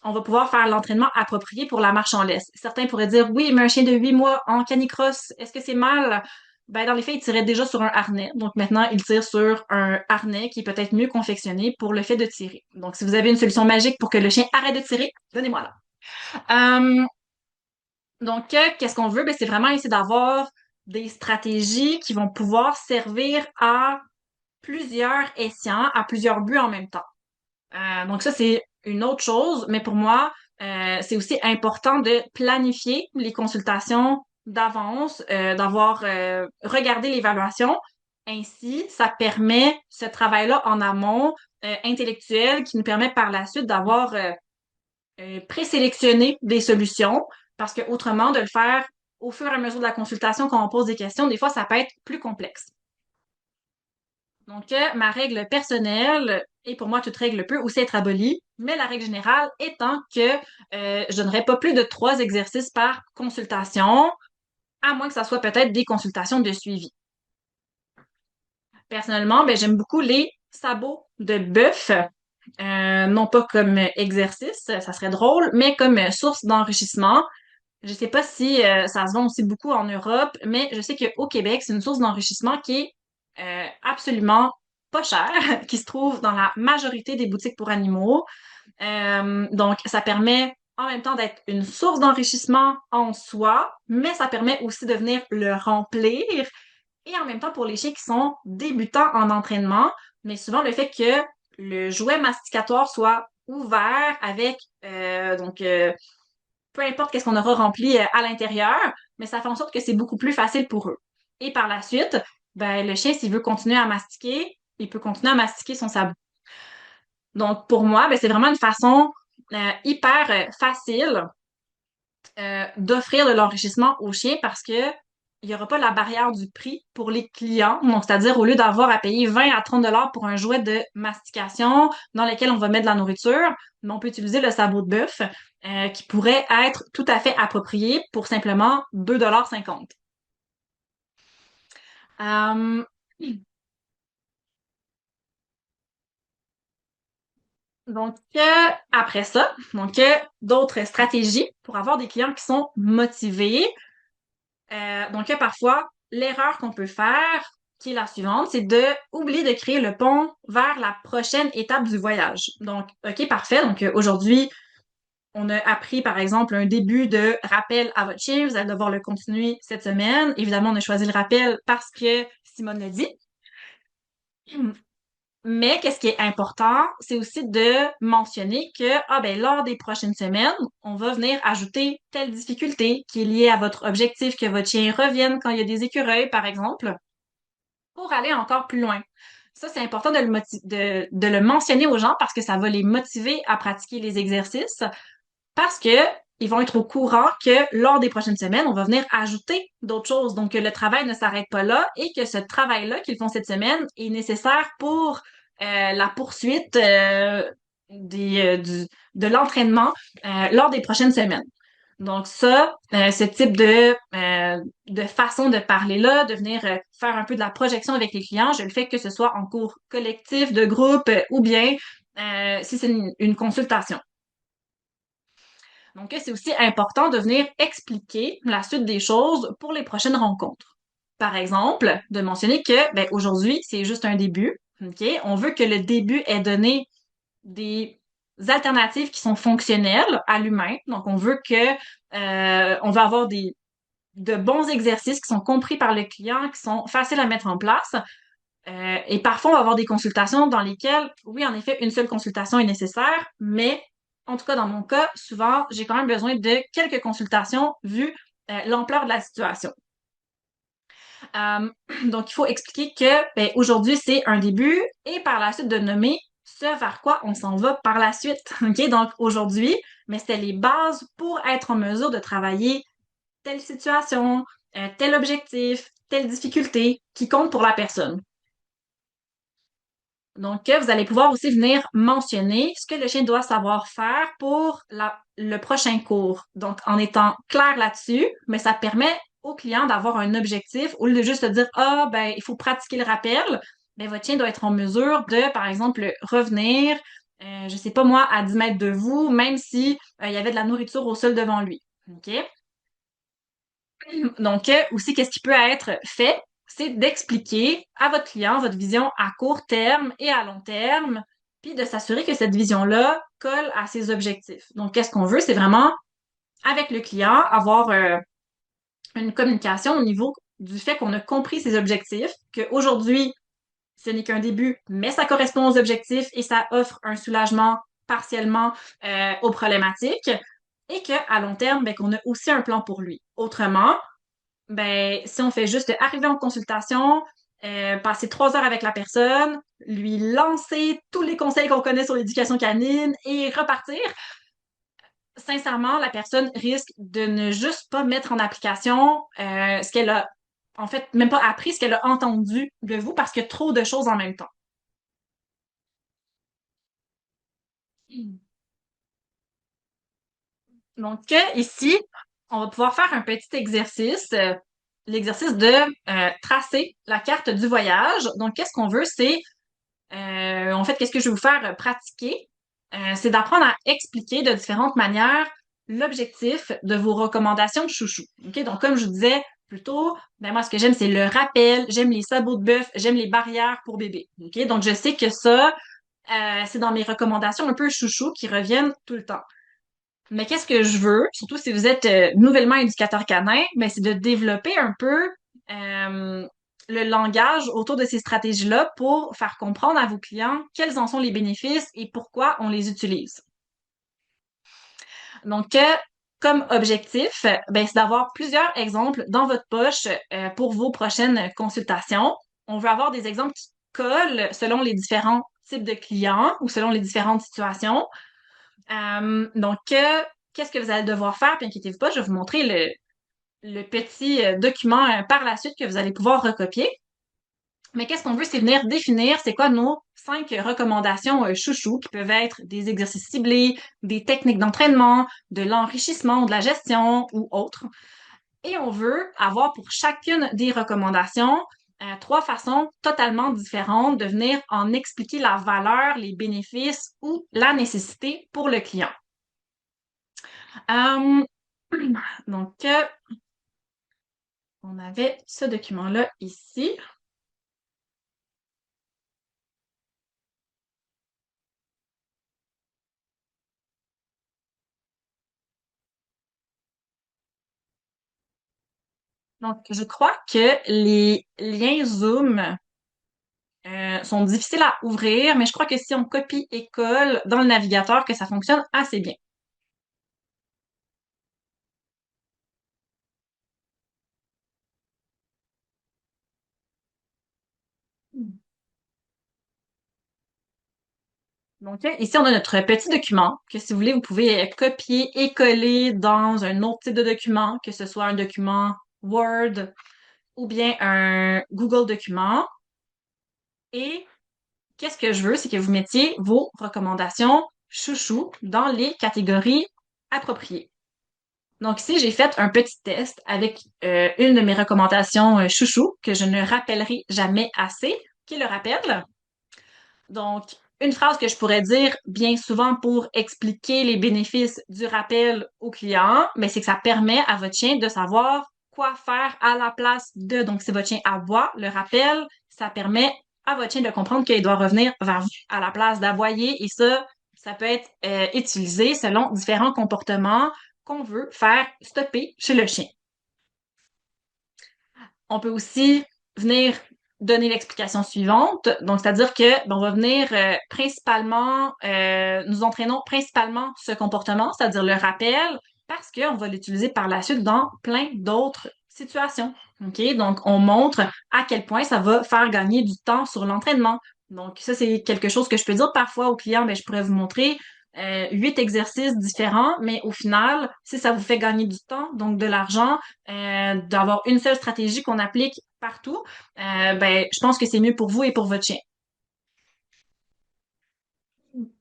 on va pouvoir faire l'entraînement approprié pour la marche en laisse. Certains pourraient dire, oui, mais un chien de 8 mois en canicross, est-ce que c'est mal? Ben, dans les faits, il tirait déjà sur un harnais. Donc maintenant, il tire sur un harnais qui est peut-être mieux confectionné pour le fait de tirer. Donc, si vous avez une solution magique pour que le chien arrête de tirer, donnez-moi là. Euh, donc, qu'est-ce qu'on veut? Ben, c'est vraiment essayer d'avoir des stratégies qui vont pouvoir servir à plusieurs escients, à plusieurs buts en même temps. Donc ça, c'est une autre chose, mais pour moi, c'est aussi important de planifier les consultations d'avance, d'avoir regardé l'évaluation. Ainsi, ça permet ce travail-là en amont intellectuel qui nous permet par la suite d'avoir présélectionné des solutions, parce que autrement, de le faire au fur et à mesure de la consultation, quand on pose des questions, des fois, ça peut être plus complexe. Donc, ma règle personnelle, et pour moi, toute règle peut aussi être abolie, mais la règle générale étant que je donnerai pas plus de trois exercices par consultation, à moins que ça soit peut-être des consultations de suivi. Personnellement, ben, j'aime beaucoup les sabots de bœuf, non pas comme exercice, ça serait drôle, mais comme source d'enrichissement. Je sais pas si ça se vend aussi beaucoup en Europe, mais je sais qu'au Québec, c'est une source d'enrichissement qui est absolument pas chère, qui se trouve dans la majorité des boutiques pour animaux. Donc, ça permet en même temps d'être une source d'enrichissement en soi, mais ça permet aussi de venir le remplir. Et en même temps, pour les chiens qui sont débutants en entraînement, mais souvent le fait que le jouet masticatoire soit ouvert avec peu importe qu'est-ce qu'on aura rempli à l'intérieur, mais ça fait en sorte que c'est beaucoup plus facile pour eux. Et par la suite, ben, le chien, s'il veut continuer à mastiquer, il peut continuer à mastiquer son sabot. Donc, pour moi, ben, c'est vraiment une façon hyper facile d'offrir de l'enrichissement aux chiens parce que il n'y aura pas la barrière du prix pour les clients. Donc, c'est-à-dire, au lieu d'avoir à payer 20 à 30 dollars pour un jouet de mastication dans lequel on va mettre de la nourriture, mais on peut utiliser le sabot de bœuf qui pourrait être tout à fait approprié pour simplement 2,50 $. Euh, Donc, après ça, d'autres stratégies pour avoir des clients qui sont motivés. Parfois, l'erreur qu'on peut faire, qui est la suivante, c'est de oublier de créer le pont vers la prochaine étape du voyage. Donc, OK, parfait. Aujourd'hui, on a appris, par exemple, un début de rappel à votre chien. Vous allez devoir le continuer cette semaine. Évidemment, on a choisi le rappel parce que Simone l'a dit. Mais qu'est-ce qui est important, c'est aussi de mentionner que lors des prochaines semaines, on va venir ajouter telle difficulté qui est liée à votre objectif, que votre chien revienne quand il y a des écureuils, par exemple, pour aller encore plus loin. Ça, c'est important de le mentionner aux gens parce que ça va les motiver à pratiquer les exercices parce que ils vont être au courant que lors des prochaines semaines, on va venir ajouter d'autres choses. Donc, que le travail ne s'arrête pas là et que ce travail-là qu'ils font cette semaine est nécessaire pour la poursuite de l'entraînement lors des prochaines semaines. Donc ça, ce type de façon de parler là, de venir faire un peu de la projection avec les clients, je le fais que ce soit en cours collectif, de groupe ou bien si c'est une consultation. Donc, c'est aussi important de venir expliquer la suite des choses pour les prochaines rencontres. Par exemple, de mentionner que aujourd'hui, c'est juste un début. OK? On veut que le début ait donné des alternatives qui sont fonctionnelles à l'humain. Donc, on veut avoir de bons exercices qui sont compris par le client, qui sont faciles à mettre en place. Et parfois, on va avoir des consultations dans lesquelles, oui, en effet, une seule consultation est nécessaire, mais en tout cas, dans mon cas, souvent, j'ai quand même besoin de quelques consultations vu l'ampleur de la situation. Euh, donc, il faut expliquer que aujourd'hui, c'est un début et par la suite de nommer ce vers quoi on s'en va par la suite. OK? Donc, aujourd'hui, mais c'était les bases pour être en mesure de travailler telle situation, tel objectif, telle difficulté qui compte pour la personne. Donc, vous allez pouvoir aussi venir mentionner ce que le chien doit savoir faire pour le prochain cours. Donc, en étant clair là-dessus, mais ça permet au client d'avoir un objectif au lieu de juste dire, ah, ben, il faut pratiquer le rappel. Ben, votre chien doit être en mesure de, par exemple, revenir, je sais pas moi, à 10 mètres de vous, même si il y avait de la nourriture au sol devant lui. OK? Donc, aussi, qu'est-ce qui peut être fait? C'est d'expliquer à votre client votre vision à court terme et à long terme, puis de s'assurer que cette vision-là colle à ses objectifs. Donc, qu'est-ce qu'on veut? C'est vraiment, avec le client, avoir une communication au niveau du fait qu'on a compris ses objectifs, qu'aujourd'hui, ce n'est qu'un début, mais ça correspond aux objectifs et ça offre un soulagement partiellement aux problématiques, et qu'à long terme, qu'on a aussi un plan pour lui. Autrement, si on fait juste arriver en consultation, passer 3 heures avec la personne, lui lancer tous les conseils qu'on connaît sur l'éducation canine et repartir, sincèrement, la personne risque de ne juste pas mettre en application ce qu'elle a, en fait, même pas appris ce qu'elle a entendu de vous parce qu'il y a trop de choses en même temps. Donc, ici, on va pouvoir faire un petit exercice, l'exercice de tracer la carte du voyage. Donc, qu'est-ce qu'on veut? En fait, qu'est-ce que je vais vous faire pratiquer? C'est d'apprendre à expliquer de différentes manières l'objectif de vos recommandations de chouchou. OK? Donc, comme je vous disais plus tôt, moi, ce que j'aime, c'est le rappel, j'aime les sabots de bœuf, j'aime les barrières pour bébé. OK? Donc, je sais que ça, c'est dans mes recommandations un peu chouchou qui reviennent tout le temps. Mais qu'est-ce que je veux, surtout si vous êtes nouvellement éducateur canin, c'est de développer un peu le langage autour de ces stratégies-là pour faire comprendre à vos clients quels en sont les bénéfices et pourquoi on les utilise. Donc, comme objectif, c'est d'avoir plusieurs exemples dans votre poche pour vos prochaines consultations. On veut avoir des exemples qui collent selon les différents types de clients ou selon les différentes situations. Qu'est-ce que vous allez devoir faire? Puis inquiétez-vous pas, je vais vous montrer le petit document par la suite que vous allez pouvoir recopier. Mais qu'est-ce qu'on veut, c'est venir définir c'est quoi nos 5 recommandations chouchou qui peuvent être des exercices ciblés, des techniques d'entraînement, de l'enrichissement, de la gestion ou autre. Et on veut avoir pour chacune des recommandations trois façons totalement différentes de venir en expliquer la valeur, les bénéfices ou la nécessité pour le client. Euh, donc, on avait ce document-là ici. Donc, je crois que les liens Zoom sont difficiles à ouvrir, mais je crois que si on copie et colle dans le navigateur, que ça fonctionne assez bien. Donc, ici, on a notre petit document que si vous voulez, vous pouvez copier et coller dans un autre type de document, que ce soit un document Word ou bien un Google document. Et qu'est-ce que je veux, c'est que vous mettiez vos recommandations chouchou dans les catégories appropriées. Donc ici, j'ai fait un petit test avec une de mes recommandations chouchou que je ne rappellerai jamais assez, qui le rappelle. Donc, une phrase que je pourrais dire bien souvent pour expliquer les bénéfices du rappel au client, mais c'est que ça permet à votre chien de savoir quoi faire à la place de. Donc, si votre chien aboie, le rappel, ça permet à votre chien de comprendre qu'il doit revenir vers vous à la place d'aboyer. Et ça peut être utilisé selon différents comportements qu'on veut faire stopper chez le chien. On peut aussi venir donner l'explication suivante. Donc, c'est-à-dire que ben, on va venir principalement, nous entraînons principalement ce comportement, c'est-à-dire le rappel, parce qu'on va l'utiliser par la suite dans plein d'autres situations. OK? Donc, on montre à quel point ça va faire gagner du temps sur l'entraînement. Donc, ça, c'est quelque chose que je peux dire parfois aux clients, mais je pourrais vous montrer 8 exercices différents, mais au final, si ça vous fait gagner du temps, donc de l'argent, d'avoir une seule stratégie qu'on applique partout, ben, je pense que c'est mieux pour vous et pour votre chien.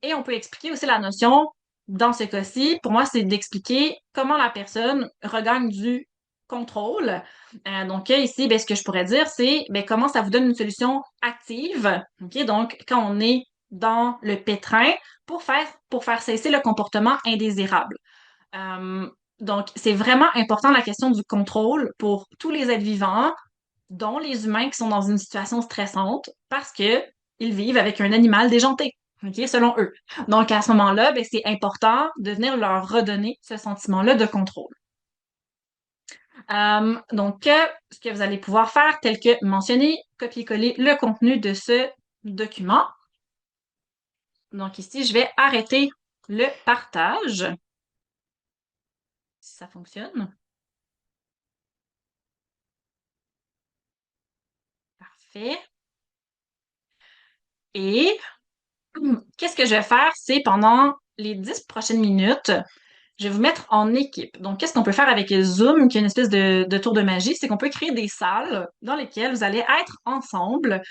Et on peut expliquer aussi la notion, dans ce cas-ci, pour moi, c'est d'expliquer comment la personne regagne du contrôle. Donc, ici, ben, ce que je pourrais dire, c'est ben, comment ça vous donne une solution active. OK? Donc, quand on est dans le pétrin pour faire cesser le comportement indésirable. Euh, donc, c'est vraiment important la question du contrôle pour tous les êtres vivants, dont les humains qui sont dans une situation stressante parce que ils vivent avec un animal déjanté, OK, selon eux. Donc, à ce moment-là, ben, c'est important de venir leur redonner ce sentiment-là de contrôle. Donc, ce que vous allez pouvoir faire, tel que mentionner, copier-coller le contenu de ce document. Donc, ici, je vais arrêter le partage, si ça fonctionne. Parfait. Et qu'est-ce que je vais faire, c'est pendant les 10 prochaines minutes, je vais vous mettre en équipe. Donc, qu'est-ce qu'on peut faire avec Zoom, qui est une espèce de tour de magie, c'est qu'on peut créer des salles dans lesquelles vous allez être ensemble.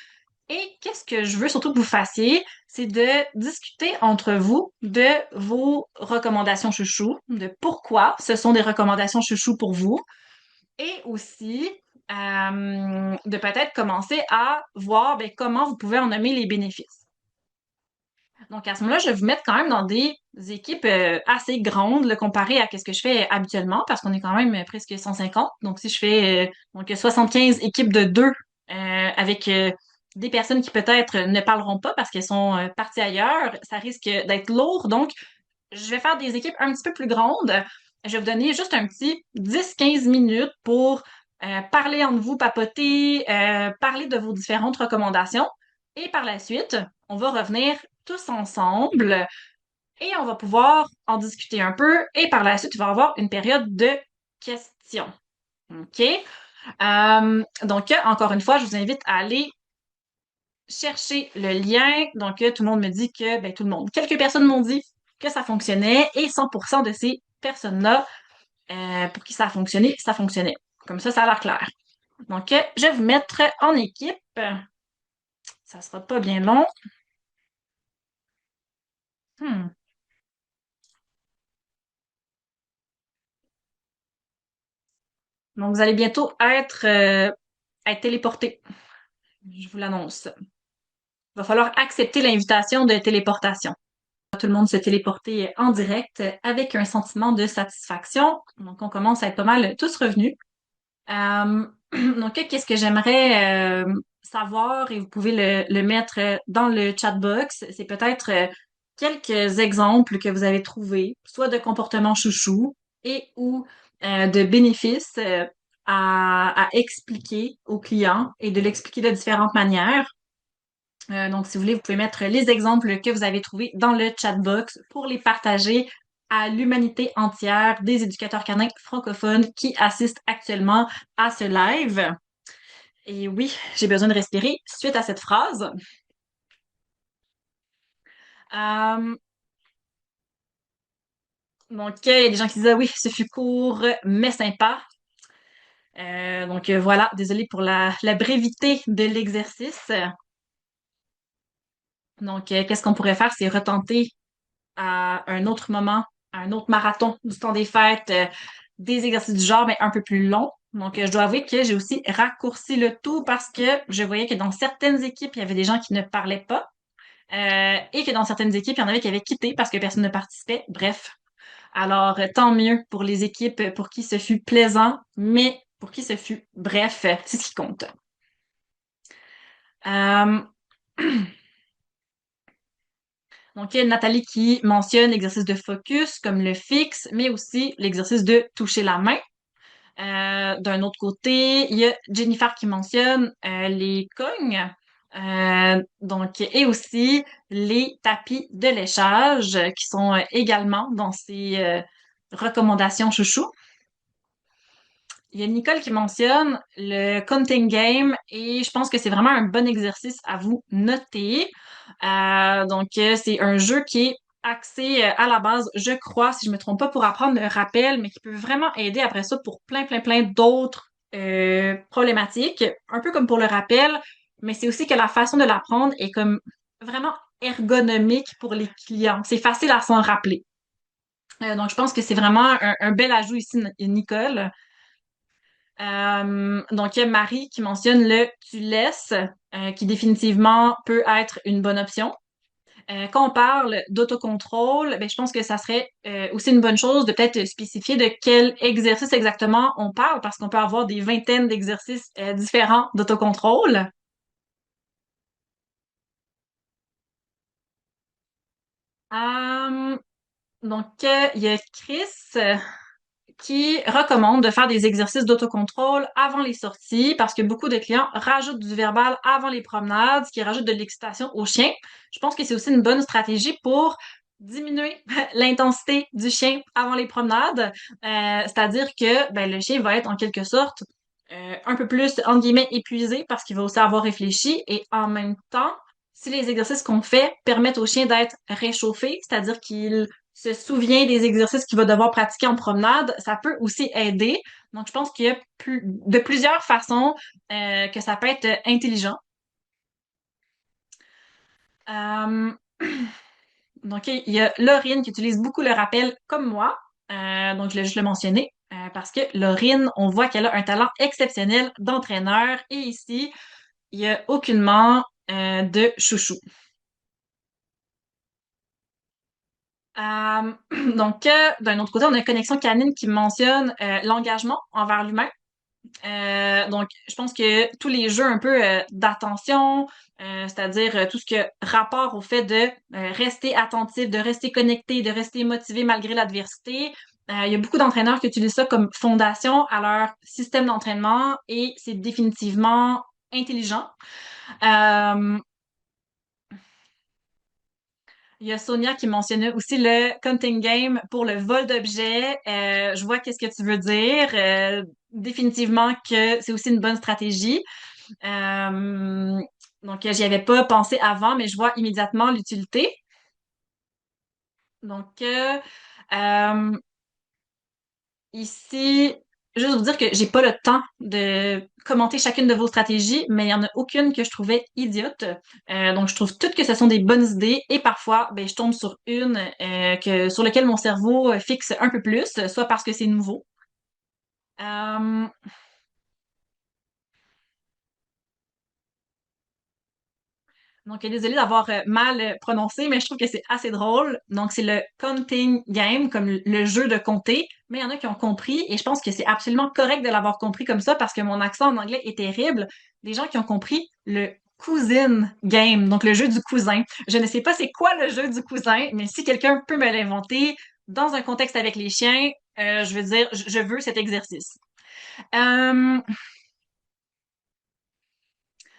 Et qu'est-ce que je veux surtout que vous fassiez, c'est de discuter entre vous de vos recommandations chouchou, de pourquoi ce sont des recommandations chouchou pour vous, et aussi de peut-être commencer à voir ben, comment vous pouvez en nommer les bénéfices. Donc, à ce moment-là, je vais vous mettre quand même dans des équipes assez grandes là, comparées à ce que je fais habituellement, parce qu'on est quand même presque 150. Donc, si je fais donc 75 équipes de deux avec des personnes qui peut-être ne parleront pas parce qu'elles sont parties ailleurs, ça risque d'être lourd. Donc, je vais faire des équipes un petit peu plus grandes. Je vais vous donner juste un petit 10-15 minutes pour parler entre vous, papoter, parler de vos différentes recommandations. Et par la suite, on va revenir tous ensemble et on va pouvoir en discuter un peu. Et par la suite, il va y avoir une période de questions. OK? Donc, encore une fois, je vous invite à aller chercher le lien. Donc, tout le monde me dit que, ben, tout le monde, quelques personnes m'ont dit que ça fonctionnait et 100% de ces personnes-là, pour qui ça a fonctionné, ça fonctionnait. Comme ça a l'air clair. Donc, je vais vous mettre en équipe. Ça sera pas bien long. Hmm. Donc, vous allez bientôt être téléporté. Je vous l'annonce. Il va falloir accepter l'invitation de téléportation. Tout le monde se téléporter en direct avec un sentiment de satisfaction. Donc, on commence à être pas mal tous revenus. Euh, donc, qu'est-ce que j'aimerais savoir et vous pouvez le mettre dans le chat box, c'est peut-être quelques exemples que vous avez trouvés, soit de comportements chouchou et ou de bénéfices à expliquer aux clients et de l'expliquer de différentes manières. Donc, si vous voulez, vous pouvez mettre les exemples que vous avez trouvés dans le chat box pour les partager à l'humanité entière des éducateurs canins francophones qui assistent actuellement à ce live. Et oui, j'ai besoin de respirer suite à cette phrase. Euh, donc, il y a des gens qui disent, ah oui, ce fut court, mais sympa. Voilà, désolée pour la brevité de l'exercice. Donc, qu'est-ce qu'on pourrait faire? C'est retenter à un autre moment, à un autre marathon du temps des fêtes, des exercices du genre, mais un peu plus longs. Donc, je dois avouer que j'ai aussi raccourci le tout parce que je voyais que dans certaines équipes, il y avait des gens qui ne parlaient pas et que dans certaines équipes, il y en avait qui avaient quitté parce que personne ne participait. Bref, alors tant mieux pour les équipes pour qui ce fut plaisant, mais pour qui ce fut bref, c'est ce qui compte. Euh, Donc, il y a Nathalie qui mentionne l'exercice de focus comme le fixe, mais aussi l'exercice de toucher la main. D'un autre côté, il y a Jennifer qui mentionne les cognes, et aussi les tapis de léchage qui sont également dans ces recommandations chouchou. Il y a Nicole qui mentionne le counting game et je pense que c'est vraiment un bon exercice à vous noter. C'est un jeu qui est axé à la base, je crois, si je me trompe pas, pour apprendre le rappel, mais qui peut vraiment aider après ça pour plein d'autres problématiques, un peu comme pour le rappel, mais c'est aussi que la façon de l'apprendre est comme vraiment ergonomique pour les clients. C'est facile à s'en rappeler. Donc, je pense que c'est vraiment un bel ajout ici, Nicole. Il y a Marie qui mentionne le tu laisses, qui définitivement peut être une bonne option. Quand on parle d'autocontrôle, ben, je pense que ça serait aussi une bonne chose de peut-être spécifier de quel exercice exactement on parle, parce qu'on peut avoir des vingtaines d'exercices différents d'autocontrôle. Euh, il y a Chris qui recommande de faire des exercices d'autocontrôle avant les sorties parce que beaucoup de clients rajoutent du verbal avant les promenades, ce qui rajoute de l'excitation au chien. Je pense que c'est aussi une bonne stratégie pour diminuer l'intensité du chien avant les promenades. C'est-à-dire que ben, le chien va être en quelque sorte un peu plus, entre guillemets, épuisé parce qu'il va aussi avoir réfléchi et en même temps, si les exercices qu'on fait permettent au chien d'être réchauffé, c'est-à-dire qu'il se souvient des exercices qu'il va devoir pratiquer en promenade, ça peut aussi aider. Donc, je pense qu'il y a de plusieurs façons que ça peut être intelligent. Euh, il y a Laurine qui utilise beaucoup le rappel comme moi. Donc, je l'ai juste le mentionner. Parce que Laurine, on voit qu'elle a un talent exceptionnel d'entraîneur. Et ici, il y a aucunement de chouchou. Euh, D'un autre côté, on a une connexion canine qui mentionne l'engagement envers l'humain. Je pense que tous les jeux un peu d'attention, c'est-à-dire tout ce que rapport au fait de rester attentif, de rester connecté, de rester motivé malgré l'adversité. Il y a beaucoup d'entraîneurs qui utilisent ça comme fondation à leur système d'entraînement et c'est définitivement intelligent. Euh, Il y a Sonia qui mentionnait aussi le counting game pour le vol d'objets. Je vois qu'est-ce que tu veux dire. Définitivement que c'est aussi une bonne stratégie. J'y avais pas pensé avant, mais je vois immédiatement l'utilité. Donc, euh, euh, Ici, juste vous dire que j'ai pas le temps de commenter chacune de vos stratégies, mais il y en a aucune que je trouvais idiote. Je trouve toutes que ce sont des bonnes idées et parfois, ben, je tombe sur une sur laquelle mon cerveau fixe un peu plus, soit parce que c'est nouveau. Euh, Donc, désolée d'avoir mal prononcé, mais je trouve que c'est assez drôle. Donc, c'est le counting game, comme le jeu de compter. Mais il y en a qui ont compris, et je pense que c'est absolument correct de l'avoir compris comme ça parce que mon accent en anglais est terrible. Des gens qui ont compris le cousin game, donc le jeu du cousin. Je ne sais pas c'est quoi le jeu du cousin, mais si quelqu'un peut me l'inventer dans un contexte avec les chiens, je veux dire, je veux cet exercice. Euh,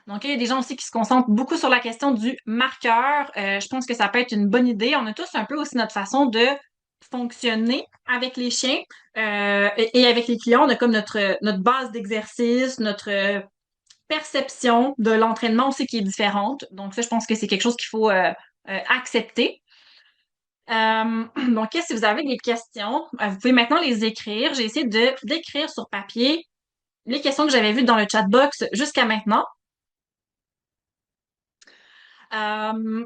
Donc, il y a des gens aussi qui se concentrent beaucoup sur la question du marqueur. Je pense que ça peut être une bonne idée. On a tous un peu aussi notre façon de fonctionner avec les chiens et avec les clients. On a comme notre base d'exercice, notre perception de l'entraînement aussi qui est différente. Donc, ça, je pense que c'est quelque chose qu'il faut accepter. Donc, si vous avez des questions, vous pouvez maintenant les écrire. J'ai essayé de d'écrire sur papier les questions que j'avais vues dans le chat box jusqu'à maintenant. Euh,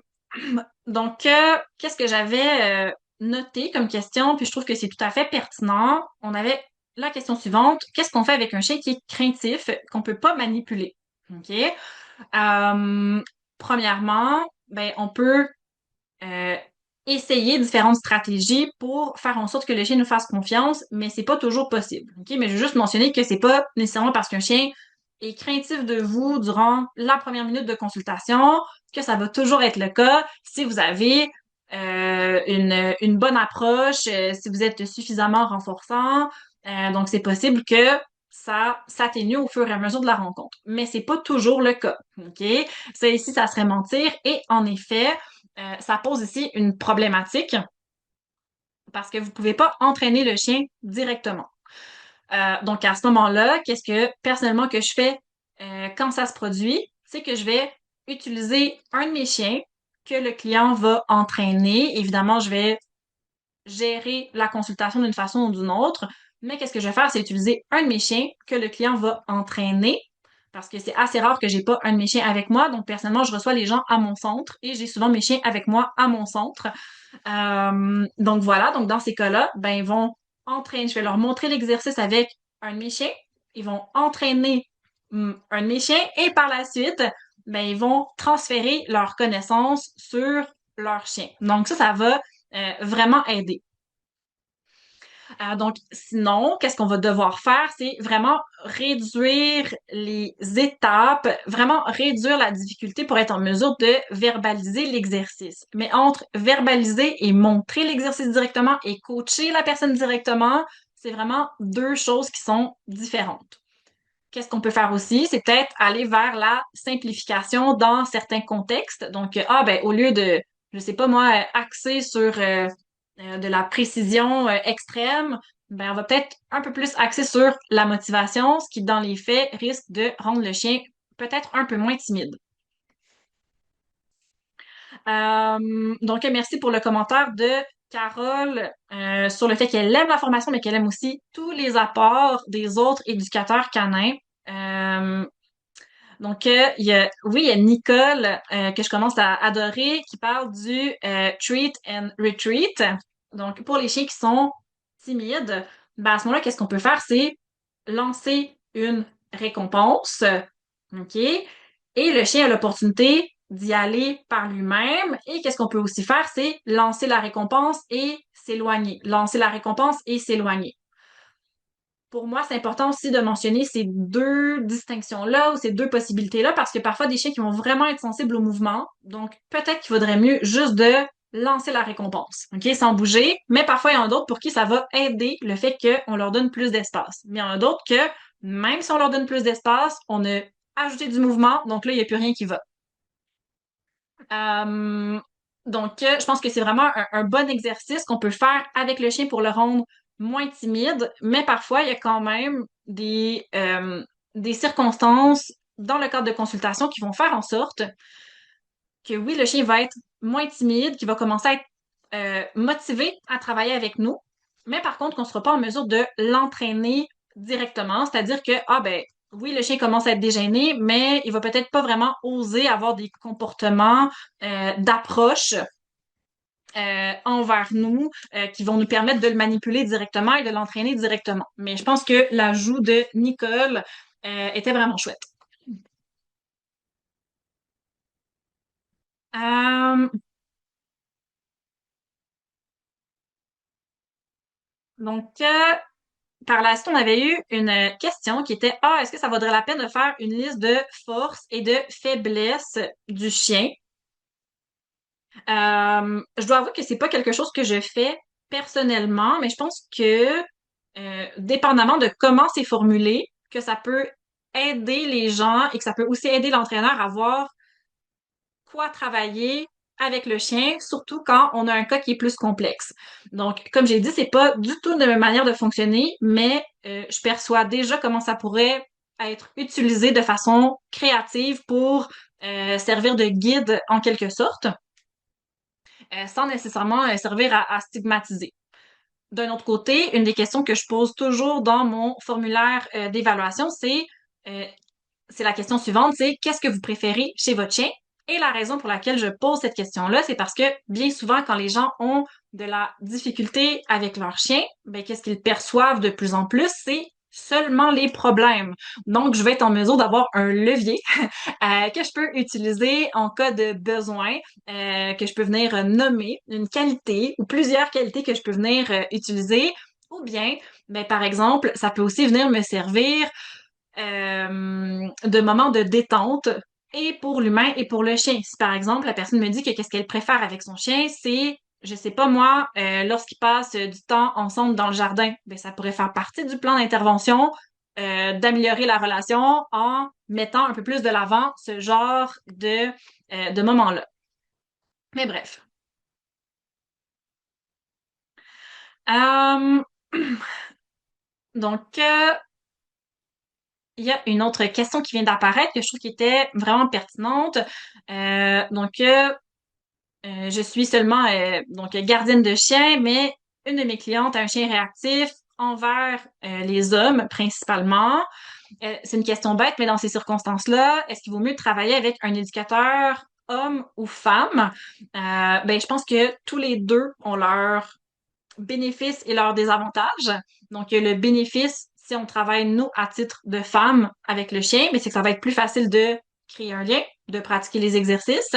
qu'est-ce que j'avais noté comme question, puis je trouve que c'est tout à fait pertinent. On avait la question suivante. Qu'est-ce qu'on fait avec un chien qui est craintif, qu'on peut pas manipuler? OK? Euh, Premièrement, ben, on peut euh, essayer différentes stratégies pour faire en sorte que le chien nous fasse confiance, mais c'est pas toujours possible. OK? Mais je veux juste mentionner que c'est pas nécessairement parce qu'un chien est craintif de vous durant la première minute de consultation que ça va toujours être le cas si vous avez une bonne approche, si vous êtes suffisamment renforçant. Donc, c'est possible que ça s'atténue au fur et à mesure de la rencontre. Mais c'est pas toujours le cas. OK? Ça ici, ça serait mentir. Et en effet, ça pose ici une problématique parce que vous pouvez pas entraîner le chien directement. Donc à ce moment-là, qu'est-ce que personnellement que je fais quand ça se produit, c'est que je vais utiliser un de mes chiens que le client va entraîner. Évidemment, je vais gérer la consultation d'une façon ou d'une autre, mais qu'est-ce que je vais faire, c'est utiliser un de mes chiens que le client va entraîner parce que c'est assez rare que j'ai pas un de mes chiens avec moi. Donc personnellement, je reçois les gens à mon centre et j'ai souvent mes chiens avec moi à mon centre. Donc voilà, donc dans ces cas-là, ben ils vont entraîner, je vais leur montrer l'exercice avec un de mes chiens, ils vont entraîner un de mes chiens et par la suite, ben ils vont transférer leurs connaissances sur leur chien. Donc ça va vraiment aider. Donc, sinon, qu'est-ce qu'on va devoir faire? C'est vraiment réduire les étapes, vraiment réduire la difficulté pour être en mesure de verbaliser l'exercice. Mais entre verbaliser et montrer l'exercice directement et coacher la personne directement, c'est vraiment deux choses qui sont différentes. Qu'est-ce qu'on peut faire aussi? C'est peut-être aller vers la simplification dans certains contextes. Donc, ben, au lieu de, je sais pas moi, axer sur de la précision extrême, ben, on va peut-être un peu plus axer sur la motivation, ce qui, dans les faits, risque de rendre le chien peut-être un peu moins timide. Donc, merci pour le commentaire de Carole sur le fait qu'elle aime la formation, mais qu'elle aime aussi tous les apports des autres éducateurs canins. Euh, oui, il y a Nicole que je commence à adorer qui parle du treat and retreat. Donc, pour les chiens qui sont timides, ben à ce moment-là, qu'est-ce qu'on peut faire? C'est lancer une récompense, OK? Et le chien a l'opportunité d'y aller par lui-même. Et qu'est-ce qu'on peut aussi faire? C'est lancer la récompense et s'éloigner. Lancer la récompense et s'éloigner. Pour moi, c'est important aussi de mentionner ces deux distinctions-là ou ces deux possibilités-là parce que parfois des chiens qui vont vraiment être sensibles au mouvement. Donc, peut-être qu'il vaudrait mieux juste de lancer la récompense, OK, sans bouger. Mais parfois, il y en a d'autres pour qui ça va aider le fait qu'on leur donne plus d'espace. Mais il y en a d'autres que, même si on leur donne plus d'espace, on a ajouté du mouvement, donc là, il n'y a plus rien qui va. Euh, je pense que c'est vraiment un bon exercice qu'on peut faire avec le chien pour le rendre moins timide, mais parfois, il y a quand même des circonstances dans le cadre de consultation qui vont faire en sorte que oui, le chien va être moins timide, qu'il va commencer à être motivé à travailler avec nous, mais par contre, qu'on ne sera pas en mesure de l'entraîner directement, c'est-à-dire que, ah ben, oui, le chien commence à être dégêné, mais il va peut-être pas vraiment oser avoir des comportements d'approche envers nous qui vont nous permettre de le manipuler directement et de l'entraîner directement. Mais je pense que l'ajout de Nicole était vraiment chouette. Euh, donc, par la suite, on avait eu une question qui était, ah, est-ce que ça vaudrait la peine de faire une liste de forces et de faiblesses du chien? Je dois avouer que c'est pas quelque chose que je fais personnellement, mais je pense que, dépendamment de comment c'est formulé, que ça peut aider les gens et que ça peut aussi aider l'entraîneur à voir quoi travailler avec le chien, surtout quand on a un cas qui est plus complexe. Donc, comme j'ai dit, c'est pas du tout de ma manière de fonctionner, mais je perçois déjà comment ça pourrait être utilisé de façon créative pour servir de guide en quelque sorte, sans nécessairement servir à stigmatiser. D'un autre côté, une des questions que je pose toujours dans mon formulaire d'évaluation, euh, c'est la question suivante, c'est qu'est-ce que vous préférez chez votre chien? Et la raison pour laquelle je pose cette question-là, c'est parce que bien souvent, quand les gens ont de la difficulté avec leur chien, ben, qu'est-ce qu'ils perçoivent de plus en plus? C'est seulement les problèmes. Donc, je vais être en mesure d'avoir un levier que je peux utiliser en cas de besoin, que je peux venir nommer une qualité ou plusieurs qualités que je peux venir utiliser. Ou bien, ben, par exemple, ça peut aussi venir me servir de moments de détente et pour l'humain et pour le chien. Si par exemple la personne me dit que qu'est-ce qu'elle préfère avec son chien, c'est, je sais pas moi, lorsqu'ils passent du temps ensemble dans le jardin, ben ça pourrait faire partie du plan d'intervention d'améliorer la relation en mettant un peu plus de l'avant ce genre de moments-là. Mais bref. Euh, donc, il y a une autre question qui vient d'apparaître que je trouve qui était vraiment pertinente. Je suis seulement donc gardienne de chien, mais une de mes clientes a un chien réactif envers les hommes principalement. C'est une question bête, mais dans ces circonstances-là, est-ce qu'il vaut mieux travailler avec un éducateur homme ou femme? Ben, je pense que tous les deux ont leurs bénéfices et leurs désavantages. Donc, le bénéfice, si on travaille, nous, à titre de femme avec le chien, mais c'est que ça va être plus facile de créer un lien, de pratiquer les exercices.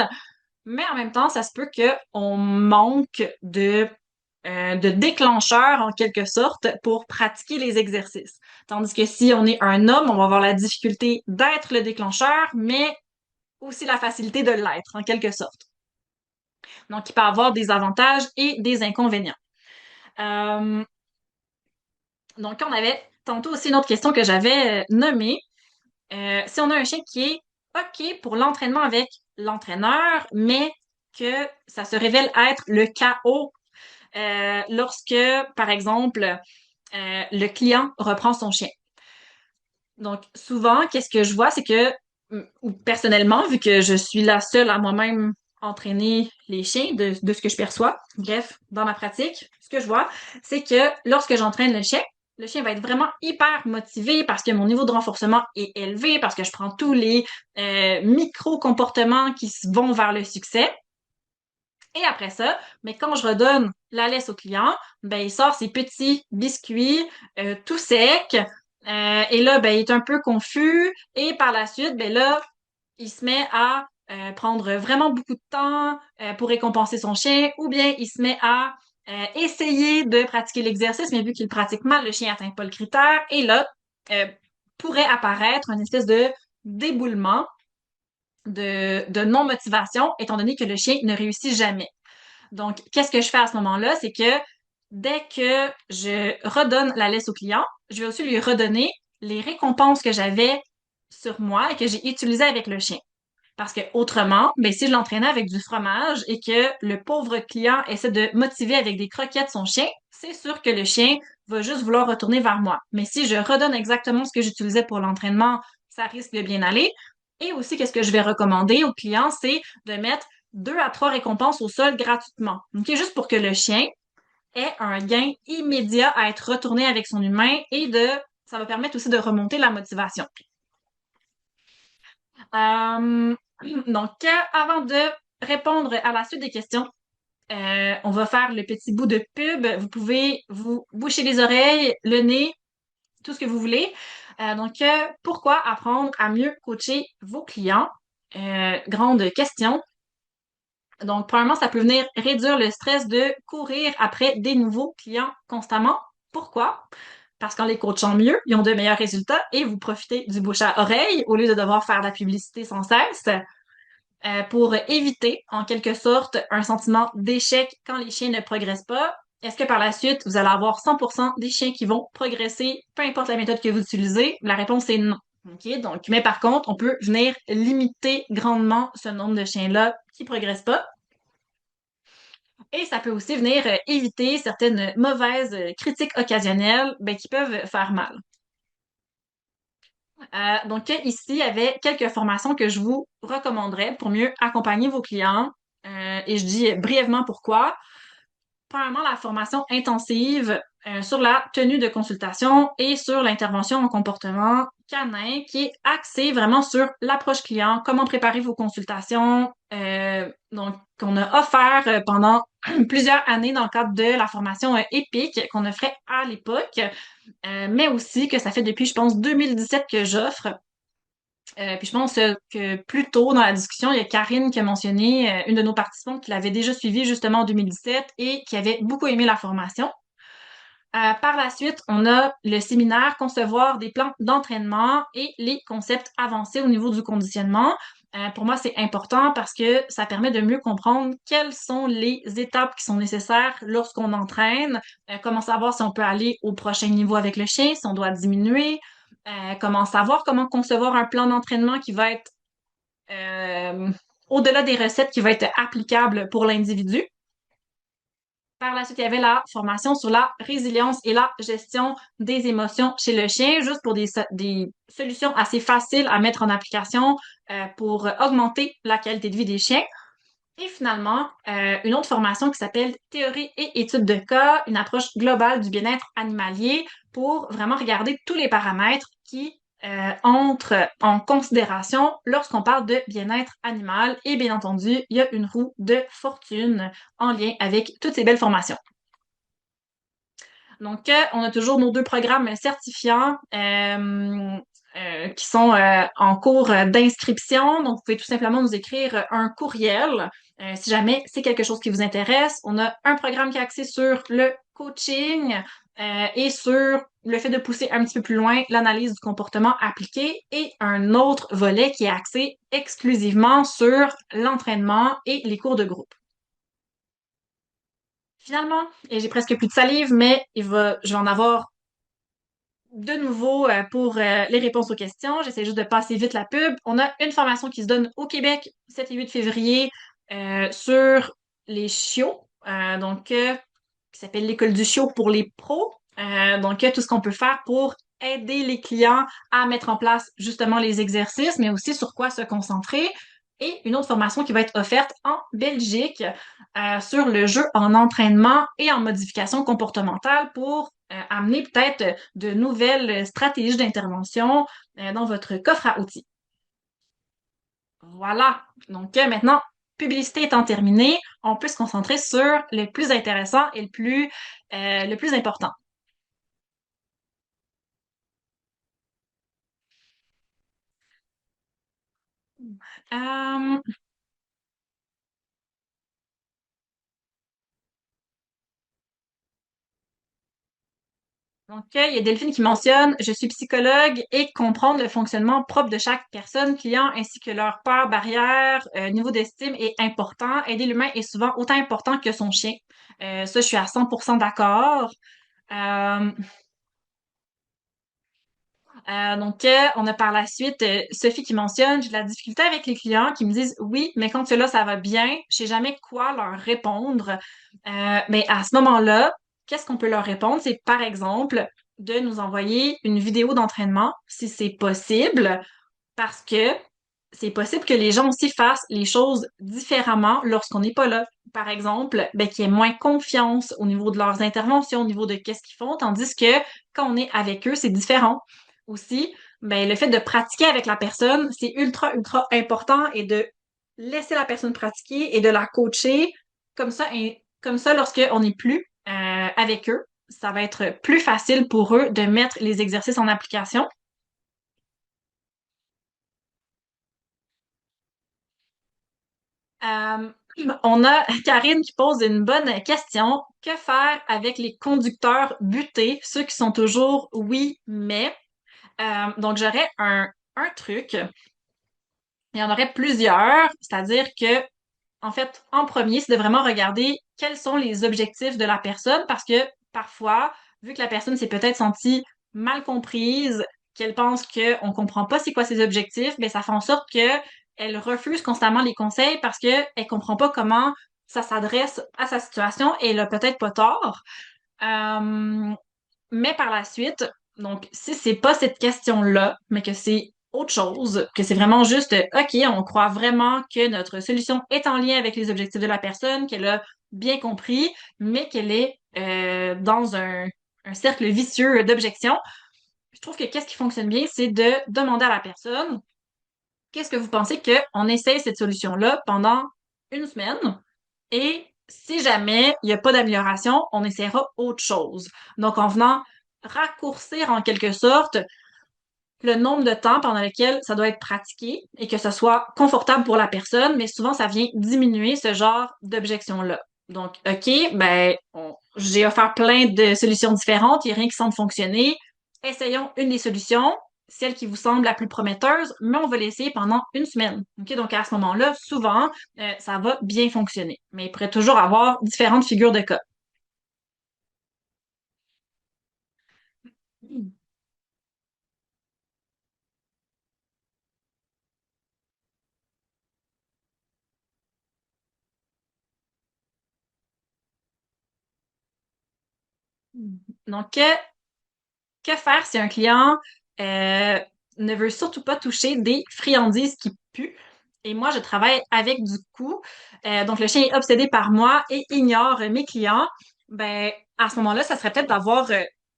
Mais en même temps, ça se peut qu'on manque de déclencheurs, en quelque sorte, pour pratiquer les exercices. Tandis que si on est un homme, on va avoir la difficulté d'être le déclencheur, mais aussi la facilité de l'être, en quelque sorte. Donc, il peut avoir des avantages et des inconvénients. Euh, donc, on avait tantôt aussi une autre question que j'avais nommée. Si on a un chien qui est OK pour l'entraînement avec l'entraîneur, mais que ça se révèle être le chaos lorsque, par exemple, le client reprend son chien. Donc, souvent, qu'est-ce que je vois, c'est que, ou personnellement, vu que je suis la seule à moi-même entraîner les chiens de ce que je perçois, bref, dans ma pratique, ce que je vois, c'est que lorsque j'entraîne le chien va être vraiment hyper motivé parce que mon niveau de renforcement est élevé, parce que je prends tous les micro-comportements qui vont vers le succès. Et après ça, mais quand je redonne la laisse au client, ben il sort ses petits biscuits tout secs. Et là, ben il est un peu confus. Et par la suite, ben là, il se met à prendre vraiment beaucoup de temps pour récompenser son chien, ou bien il se met à essayer de pratiquer l'exercice, mais vu qu'il pratique mal, le chien n'atteint pas le critère. Et là, euh, pourrait apparaître une espèce de déboulement de non-motivation, étant donné que le chien ne réussit jamais. Donc, qu'est-ce que je fais à ce moment-là? C'est que dès que je redonne la laisse au client, je vais aussi lui redonner les récompenses que j'avais sur moi et que j'ai utilisées avec le chien. Parce que autrement, ben, si je l'entraînais avec du fromage et que le pauvre client essaie de motiver avec des croquettes son chien, c'est sûr que le chien va juste vouloir retourner vers moi. Mais si je redonne exactement ce que j'utilisais pour l'entraînement, ça risque de bien aller. Et aussi, qu'est-ce que je vais recommander aux clients, c'est de mettre 2 à 3 récompenses au sol gratuitement. OK? Juste pour que le chien ait un gain immédiat à être retourné avec son humain ça va permettre aussi de remonter la motivation. Euh, donc, avant de répondre à la suite des questions, on va faire le petit bout de pub. Vous pouvez vous boucher les oreilles, le nez, tout ce que vous voulez. Pourquoi apprendre à mieux coacher vos clients? Grande question. Donc, premièrement, ça peut venir réduire le stress de courir après des nouveaux clients constamment. Pourquoi? Parce qu'en les coachant mieux, ils ont de meilleurs résultats et vous profitez du bouche à oreille au lieu de devoir faire de la publicité sans cesse pour éviter, en quelque sorte, un sentiment d'échec quand les chiens ne progressent pas. Est-ce que par la suite, vous allez avoir 100% des chiens qui vont progresser, peu importe la méthode que vous utilisez? La réponse est non. OK? Donc, mais par contre, on peut venir limiter grandement ce nombre de chiens-là qui progressent pas. Et ça peut aussi venir éviter certaines mauvaises critiques occasionnelles ben, qui peuvent faire mal. Donc ici, il y avait quelques formations que je vous recommanderais pour mieux accompagner vos clients. Et je dis brièvement pourquoi. Premièrement, la formation intensive sur la tenue de consultation et sur l'intervention en comportement canin qui est axée vraiment sur l'approche client, comment préparer vos consultations. Donc, qu'on a offert pendant plusieurs années dans le cadre de la formation EPIC qu'on offrait à l'époque, mais aussi que ça fait depuis, je pense, 2017 que j'offre. Puis je pense que plus tôt dans la discussion, il y a Karine qui a mentionné, une de nos participantes qui l'avait déjà suivie justement en 2017 et qui avait beaucoup aimé la formation. Par la suite, on a le séminaire Concevoir des plans d'entraînement et les concepts avancés au niveau du conditionnement. Pour moi, c'est important parce que ça permet de mieux comprendre quelles sont les étapes qui sont nécessaires lorsqu'on entraîne, comment savoir si on peut aller au prochain niveau avec le chien, si on doit diminuer, comment savoir comment concevoir un plan d'entraînement qui va être euh, au-delà des recettes, qui va être applicable pour l'individu. Par la suite, il y avait la formation sur la résilience et la gestion des émotions chez le chien, juste pour des solutions assez faciles à mettre en application pour augmenter la qualité de vie des chiens. Et finalement, une autre formation qui s'appelle Théorie et études de cas, une approche globale du bien-être animalier pour vraiment regarder tous les paramètres qui entrent en considération lorsqu'on parle de bien-être animal. Et bien entendu, il y a une roue de fortune en lien avec toutes ces belles formations. Donc, on a toujours nos deux programmes certifiants qui sont en cours d'inscription. Donc, vous pouvez tout simplement nous écrire un courriel si jamais c'est quelque chose qui vous intéresse. On a un programme qui est axé sur le coaching et sur le fait de pousser un petit peu plus loin l'analyse du comportement appliqué et un autre volet qui est axé exclusivement sur l'entraînement et les cours de groupe. Finalement, et j'ai presque plus de salive, mais je vais en avoir de nouveau pour les réponses aux questions. J'essaie juste de passer vite la pub. On a une formation qui se donne au Québec 7 et 8 février sur les chiots, qui s'appelle l'École du chiot pour les pros. Tout ce qu'on peut faire pour aider les clients à mettre en place justement les exercices, mais aussi sur quoi se concentrer. Et une autre formation qui va être offerte en Belgique sur le jeu en entraînement et en modification comportementale pour amener peut-être de nouvelles stratégies d'intervention dans votre coffre à outils. Voilà. Donc maintenant, publicité étant terminée, on peut se concentrer sur le plus intéressant et le plus important. Euh, il y a Delphine qui mentionne, je suis psychologue et comprendre le fonctionnement propre de chaque personne, client, ainsi que leur peur, barrière, niveau d'estime est important. Aider l'humain est souvent autant important que son chien. Ça, je suis à 100% d'accord. Euh, on a par la suite Sophie qui mentionne, j'ai de la difficulté avec les clients qui me disent oui, mais quand cela, ça va bien, je sais jamais quoi leur répondre. Mais à ce moment-là, qu'est-ce qu'on peut leur répondre? C'est par exemple de nous envoyer une vidéo d'entraînement si c'est possible, parce que c'est possible que les gens aussi fassent les choses différemment lorsqu'on n'est pas là. Par exemple, ben, qu'il y ait moins confiance au niveau de leurs interventions, au niveau de qu'est-ce qu'ils font, tandis que quand on est avec eux, c'est différent. Aussi, ben, le fait de pratiquer avec la personne, c'est ultra, ultra important et de laisser la personne pratiquer et de la coacher comme ça, lorsqu'on n'est plus avec eux, ça va être plus facile pour eux de mettre les exercices en application. On a Karine qui pose une bonne question. Que faire avec les conducteurs butés, ceux qui sont toujours oui, mais? Donc, j'aurais un truc. Il y en aurait plusieurs, c'est-à-dire que, en fait, en premier, c'est de vraiment regarder quels sont les objectifs de la personne parce que parfois, vu que la personne s'est peut-être sentie mal comprise, qu'elle pense qu'on comprend pas c'est quoi ses objectifs, ben ça fait en sorte que elle refuse constamment les conseils parce que elle comprend pas comment ça s'adresse à sa situation et elle a peut-être pas tort. Euh, mais par la suite, donc, si c'est pas cette question-là, mais que c'est autre chose, que c'est vraiment juste, OK, on croit vraiment que notre solution est en lien avec les objectifs de la personne, qu'elle a bien compris, mais qu'elle est dans un cercle vicieux d'objections. Je trouve que qu'est-ce qui fonctionne bien, c'est de demander à la personne, qu'est-ce que vous pensez qu'on essaye cette solution-là pendant une semaine? Et si jamais il n'y a pas d'amélioration, on essaiera autre chose. Donc, en venant raccourcir en quelque sorte le nombre de temps pendant lequel ça doit être pratiqué et que ce soit confortable pour la personne, mais souvent, ça vient diminuer ce genre d'objection-là. Donc, OK, j'ai offert plein de solutions différentes, il n'y a rien qui semble fonctionner. Essayons une des solutions, celle qui vous semble la plus prometteuse, mais on va l'essayer pendant une semaine. OK, donc à ce moment-là, souvent, ça va bien fonctionner. Mais il pourrait toujours avoir différentes figures de cas. Donc, que faire si un client euh, ne veut surtout pas toucher des friandises qui puent? Et moi, je travaille avec du coup. Donc, le chien est obsédé par moi et ignore mes clients. Ben, à ce moment-là, ça serait peut-être d'avoir,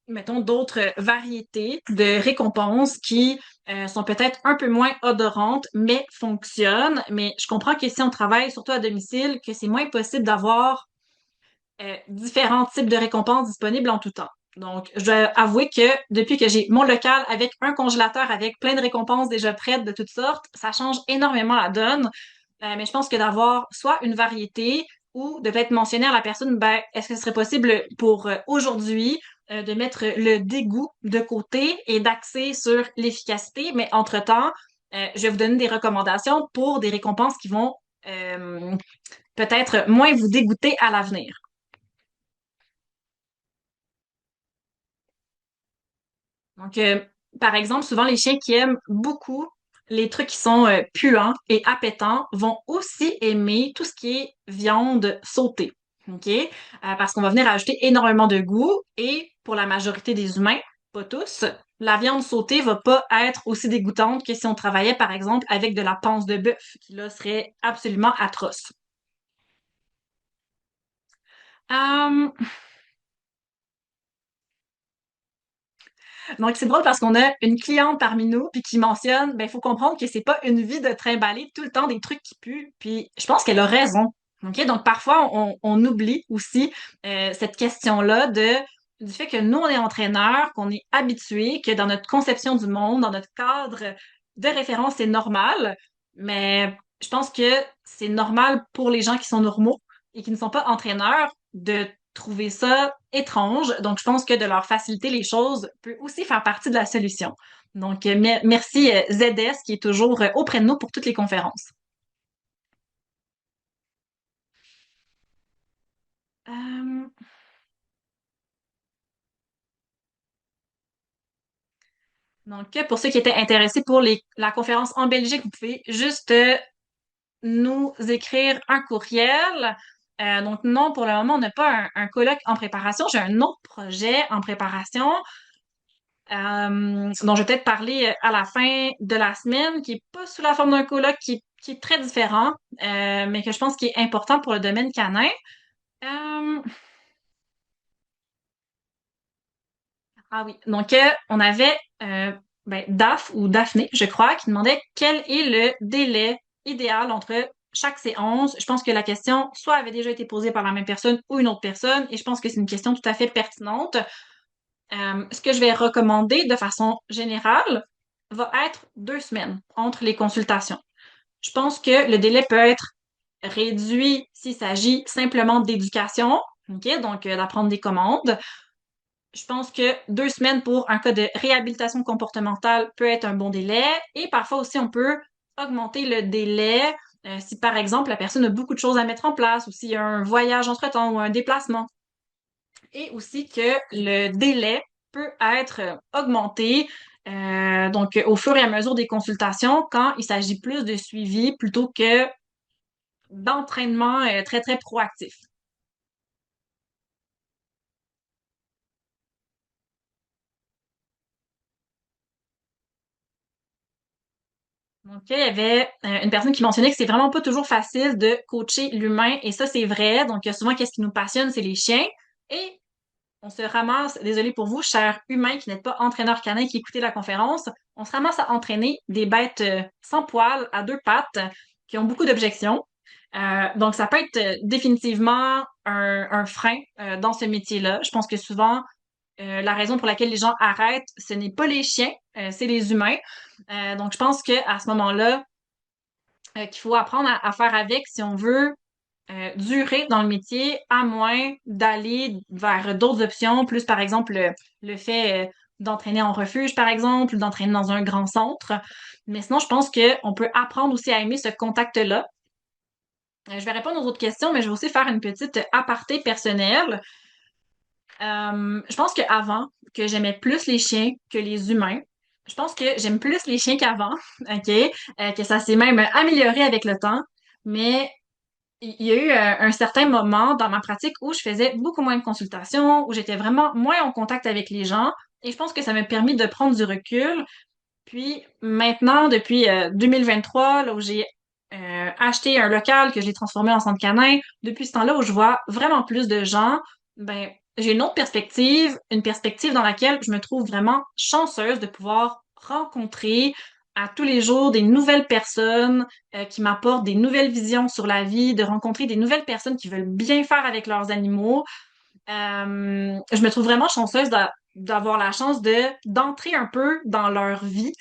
mettons, d'autres variétés de récompenses qui sont peut-être un peu moins odorantes, mais fonctionnent. Mais je comprends que si on travaille surtout à domicile, que c'est moins possible d'avoir différents types de récompenses disponibles en tout temps. Donc, je dois avouer que depuis que j'ai mon local avec un congélateur avec plein de récompenses déjà prêtes de toutes sortes, ça change énormément la donne. Mais je pense que d'avoir soit une variété ou de peut-être mentionner à la personne, ben, est-ce que ce serait possible pour aujourd'hui de mettre le dégoût de côté et d'axer sur l'efficacité, mais entre-temps, je vais vous donner des recommandations pour des récompenses qui vont peut-être moins vous dégoûter à l'avenir. Donc, par exemple, souvent les chiens qui aiment beaucoup les trucs qui sont puants et appétants vont aussi aimer tout ce qui est viande sautée. OK? Parce qu'on va venir ajouter énormément de goût et pour la majorité des humains, pas tous, la viande sautée va pas être aussi dégoûtante que si on travaillait, par exemple, avec de la panse de bœuf, qui là serait absolument atroce. Euh, Donc, c'est drôle parce qu'on a une cliente parmi nous puis qui mentionne, ben, il faut comprendre que c'est pas une vie de trimballer tout le temps des trucs qui puent. Puis, je pense qu'elle a raison. OK? Donc, parfois, on oublie aussi cette question-là du fait que nous, on est entraîneurs, qu'on est habitués, que dans notre conception du monde, dans notre cadre de référence, c'est normal. Mais je pense que c'est normal pour les gens qui sont normaux et qui ne sont pas entraîneurs de trouver ça étrange. Donc, je pense que de leur faciliter les choses peut aussi faire partie de la solution. Donc, merci ZS qui est toujours auprès de nous pour toutes les conférences. Euh, donc, pour ceux qui étaient intéressés pour la conférence en Belgique, vous pouvez juste nous écrire un courriel. Donc, non, pour le moment, on n'a pas un colloque en préparation. J'ai un autre projet en préparation. Dont je vais peut-être parler à la fin de la semaine, qui est pas sous la forme d'un colloque, qui est très différent, mais que je pense qui est important pour le domaine canin. Euh, ah oui, donc on avait Daph ou Daphné, je crois, qui demandait quel est le délai idéal entre chaque séance. Je pense que la question soit avait déjà été posée par la même personne ou une autre personne, et je pense que c'est une question tout à fait pertinente. Ce que je vais recommander de façon générale va être 2 semaines entre les consultations. Je pense que le délai peut être réduit s'il s'agit simplement d'éducation, ok, donc d'apprendre des commandes. Je pense que 2 semaines pour un cas de réhabilitation comportementale peut être un bon délai. Et parfois aussi, on peut augmenter le délai si, par exemple, la personne a beaucoup de choses à mettre en place ou s'il y a un voyage entre-temps ou un déplacement. Et aussi que le délai peut être augmenté donc au fur et à mesure des consultations quand il s'agit plus de suivi plutôt que d'entraînement très, très proactif. Donc, il y avait une personne qui mentionnait que c'est vraiment pas toujours facile de coacher l'humain, et ça, c'est vrai. Donc, souvent, qu'est-ce qui nous passionne, c'est les chiens. Et on se ramasse, désolé pour vous, chers humains qui n'êtes pas entraîneurs canins qui écoutez la conférence, on se ramasse à entraîner des bêtes sans poils, à deux pattes, qui ont beaucoup d'objections. Donc, ça peut être définitivement un frein dans ce métier-là. Je pense que souvent, la raison pour laquelle les gens arrêtent, ce n'est pas les chiens, c'est les humains. Donc, je pense que à ce moment-là, qu'il faut apprendre à faire avec si on veut durer dans le métier, à moins d'aller vers d'autres options, plus par exemple le fait d'entraîner en refuge, par exemple, ou d'entraîner dans un grand centre. Mais sinon, je pense qu'on peut apprendre aussi à aimer ce contact-là. Je vais répondre aux autres questions, mais je vais aussi faire une petite aparté personnelle. Je pense qu'avant, que j'aimais plus les chiens que les humains. Je pense que j'aime plus les chiens qu'avant, OK? Que ça s'est même amélioré avec le temps. Mais il y a eu un certain moment dans ma pratique où je faisais beaucoup moins de consultations, où j'étais vraiment moins en contact avec les gens. Et je pense que ça m'a permis de prendre du recul. Puis maintenant, depuis 2023, là où j'ai acheté un local que j'ai transformé en centre canin, depuis ce temps-là où je vois vraiment plus de gens, ben j'ai une autre perspective, une perspective dans laquelle je me trouve vraiment chanceuse de pouvoir rencontrer à tous les jours des nouvelles personnes qui m'apportent des nouvelles visions sur la vie, de rencontrer des nouvelles personnes qui veulent bien faire avec leurs animaux. Je me trouve vraiment chanceuse d'avoir la chance de d'entrer un peu dans leur vie.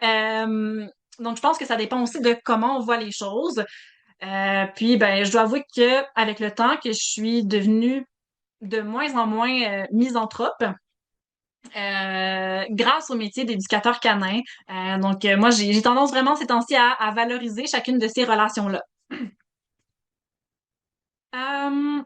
Euh, donc, je pense que ça dépend aussi de comment on voit les choses. Puis, ben, je dois avouer que avec le temps, que je suis devenue de moins en moins misanthrope grâce au métier d'éducateur canin. Donc, moi, j'ai tendance vraiment ces temps-ci à valoriser chacune de ces relations-là. Euh,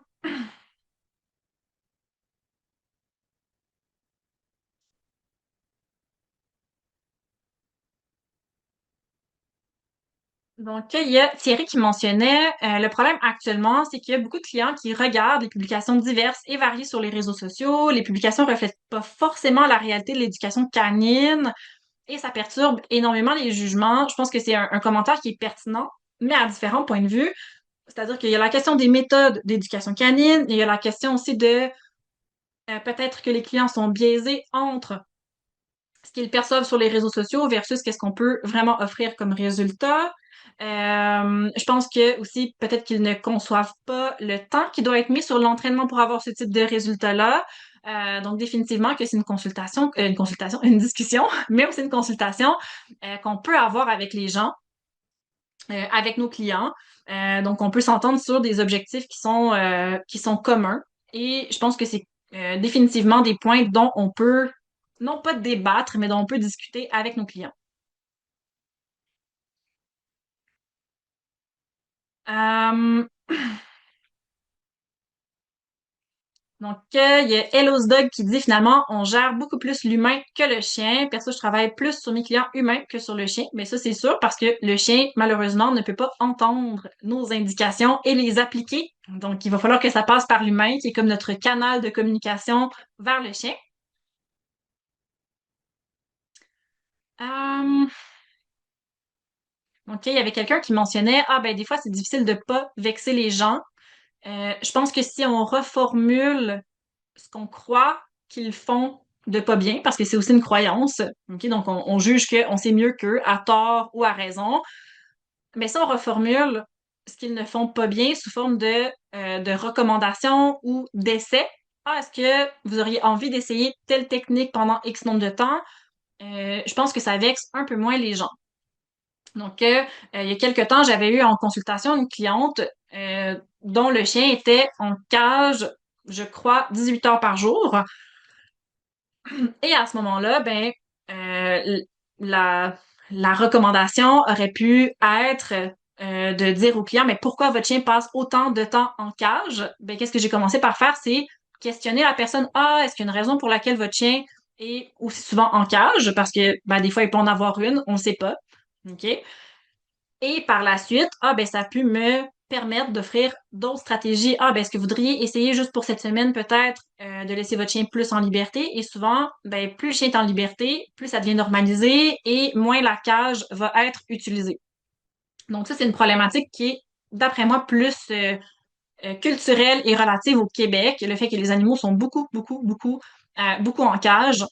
Donc, il y a Thierry qui mentionnait, le problème actuellement, c'est qu'il y a beaucoup de clients qui regardent les publications diverses et variées sur les réseaux sociaux. Les publications reflètent pas forcément la réalité de l'éducation canine et ça perturbe énormément les jugements. Je pense que c'est un commentaire qui est pertinent, mais à différents points de vue. C'est-à-dire qu'il y a la question des méthodes d'éducation canine, il y a la question aussi de peut-être que les clients sont biaisés entre ce qu'ils perçoivent sur les réseaux sociaux versus qu'est-ce qu'on peut vraiment offrir comme résultat. Je pense que aussi peut-être qu'ils ne conçoivent pas le temps qui doit être mis sur l'entraînement pour avoir ce type de résultat-là. Donc définitivement que c'est une consultation, une discussion, mais aussi une consultation qu'on peut avoir avec les gens, avec nos clients. Donc on peut s'entendre sur des objectifs qui sont communs. Et je pense que c'est définitivement des points dont on peut non pas débattre, mais dont on peut discuter avec nos clients. Euh, donc, il y a Hello's Dog qui dit finalement, on gère beaucoup plus l'humain que le chien. Perso, je travaille plus sur mes clients humains que sur le chien. Mais ça, c'est sûr parce que le chien, malheureusement, ne peut pas entendre nos indications et les appliquer. Donc, il va falloir que ça passe par l'humain, qui est comme notre canal de communication vers le chien. Euh, OK, il y avait quelqu'un qui mentionnait, ah ben des fois, c'est difficile de pas vexer les gens. Je pense que si on reformule ce qu'on croit qu'ils font de pas bien, parce que c'est aussi une croyance, ok? Donc, on juge qu'on sait mieux qu'eux, à tort ou à raison. Mais si on reformule ce qu'ils ne font pas bien sous forme de recommandations ou d'essais, ah, est-ce que vous auriez envie d'essayer telle technique pendant X nombre de temps? Je pense que ça vexe un peu moins les gens. Donc, il y a quelque temps, j'avais eu en consultation une cliente dont le chien était en cage, je crois, 18 heures par jour. Et à ce moment-là, ben, la, la recommandation aurait pu être de dire au client, mais pourquoi votre chien passe autant de temps en cage? Ben, qu'est-ce que j'ai commencé par faire, c'est questionner la personne. Ah, est-ce qu'il y a une raison pour laquelle votre chien est aussi souvent en cage? Parce que ben, des fois, il peut en avoir une, on ne sait pas. OK? Et par la suite, ah ben ça a pu me permettre d'offrir d'autres stratégies. Ah ben est-ce que vous voudriez essayer juste pour cette semaine peut-être de laisser votre chien plus en liberté? Et souvent, ben plus le chien est en liberté, plus ça devient normalisé et moins la cage va être utilisée. Donc ça, c'est une problématique qui est, d'après moi, plus culturelle et relative au Québec. Le fait que les animaux sont beaucoup en cage.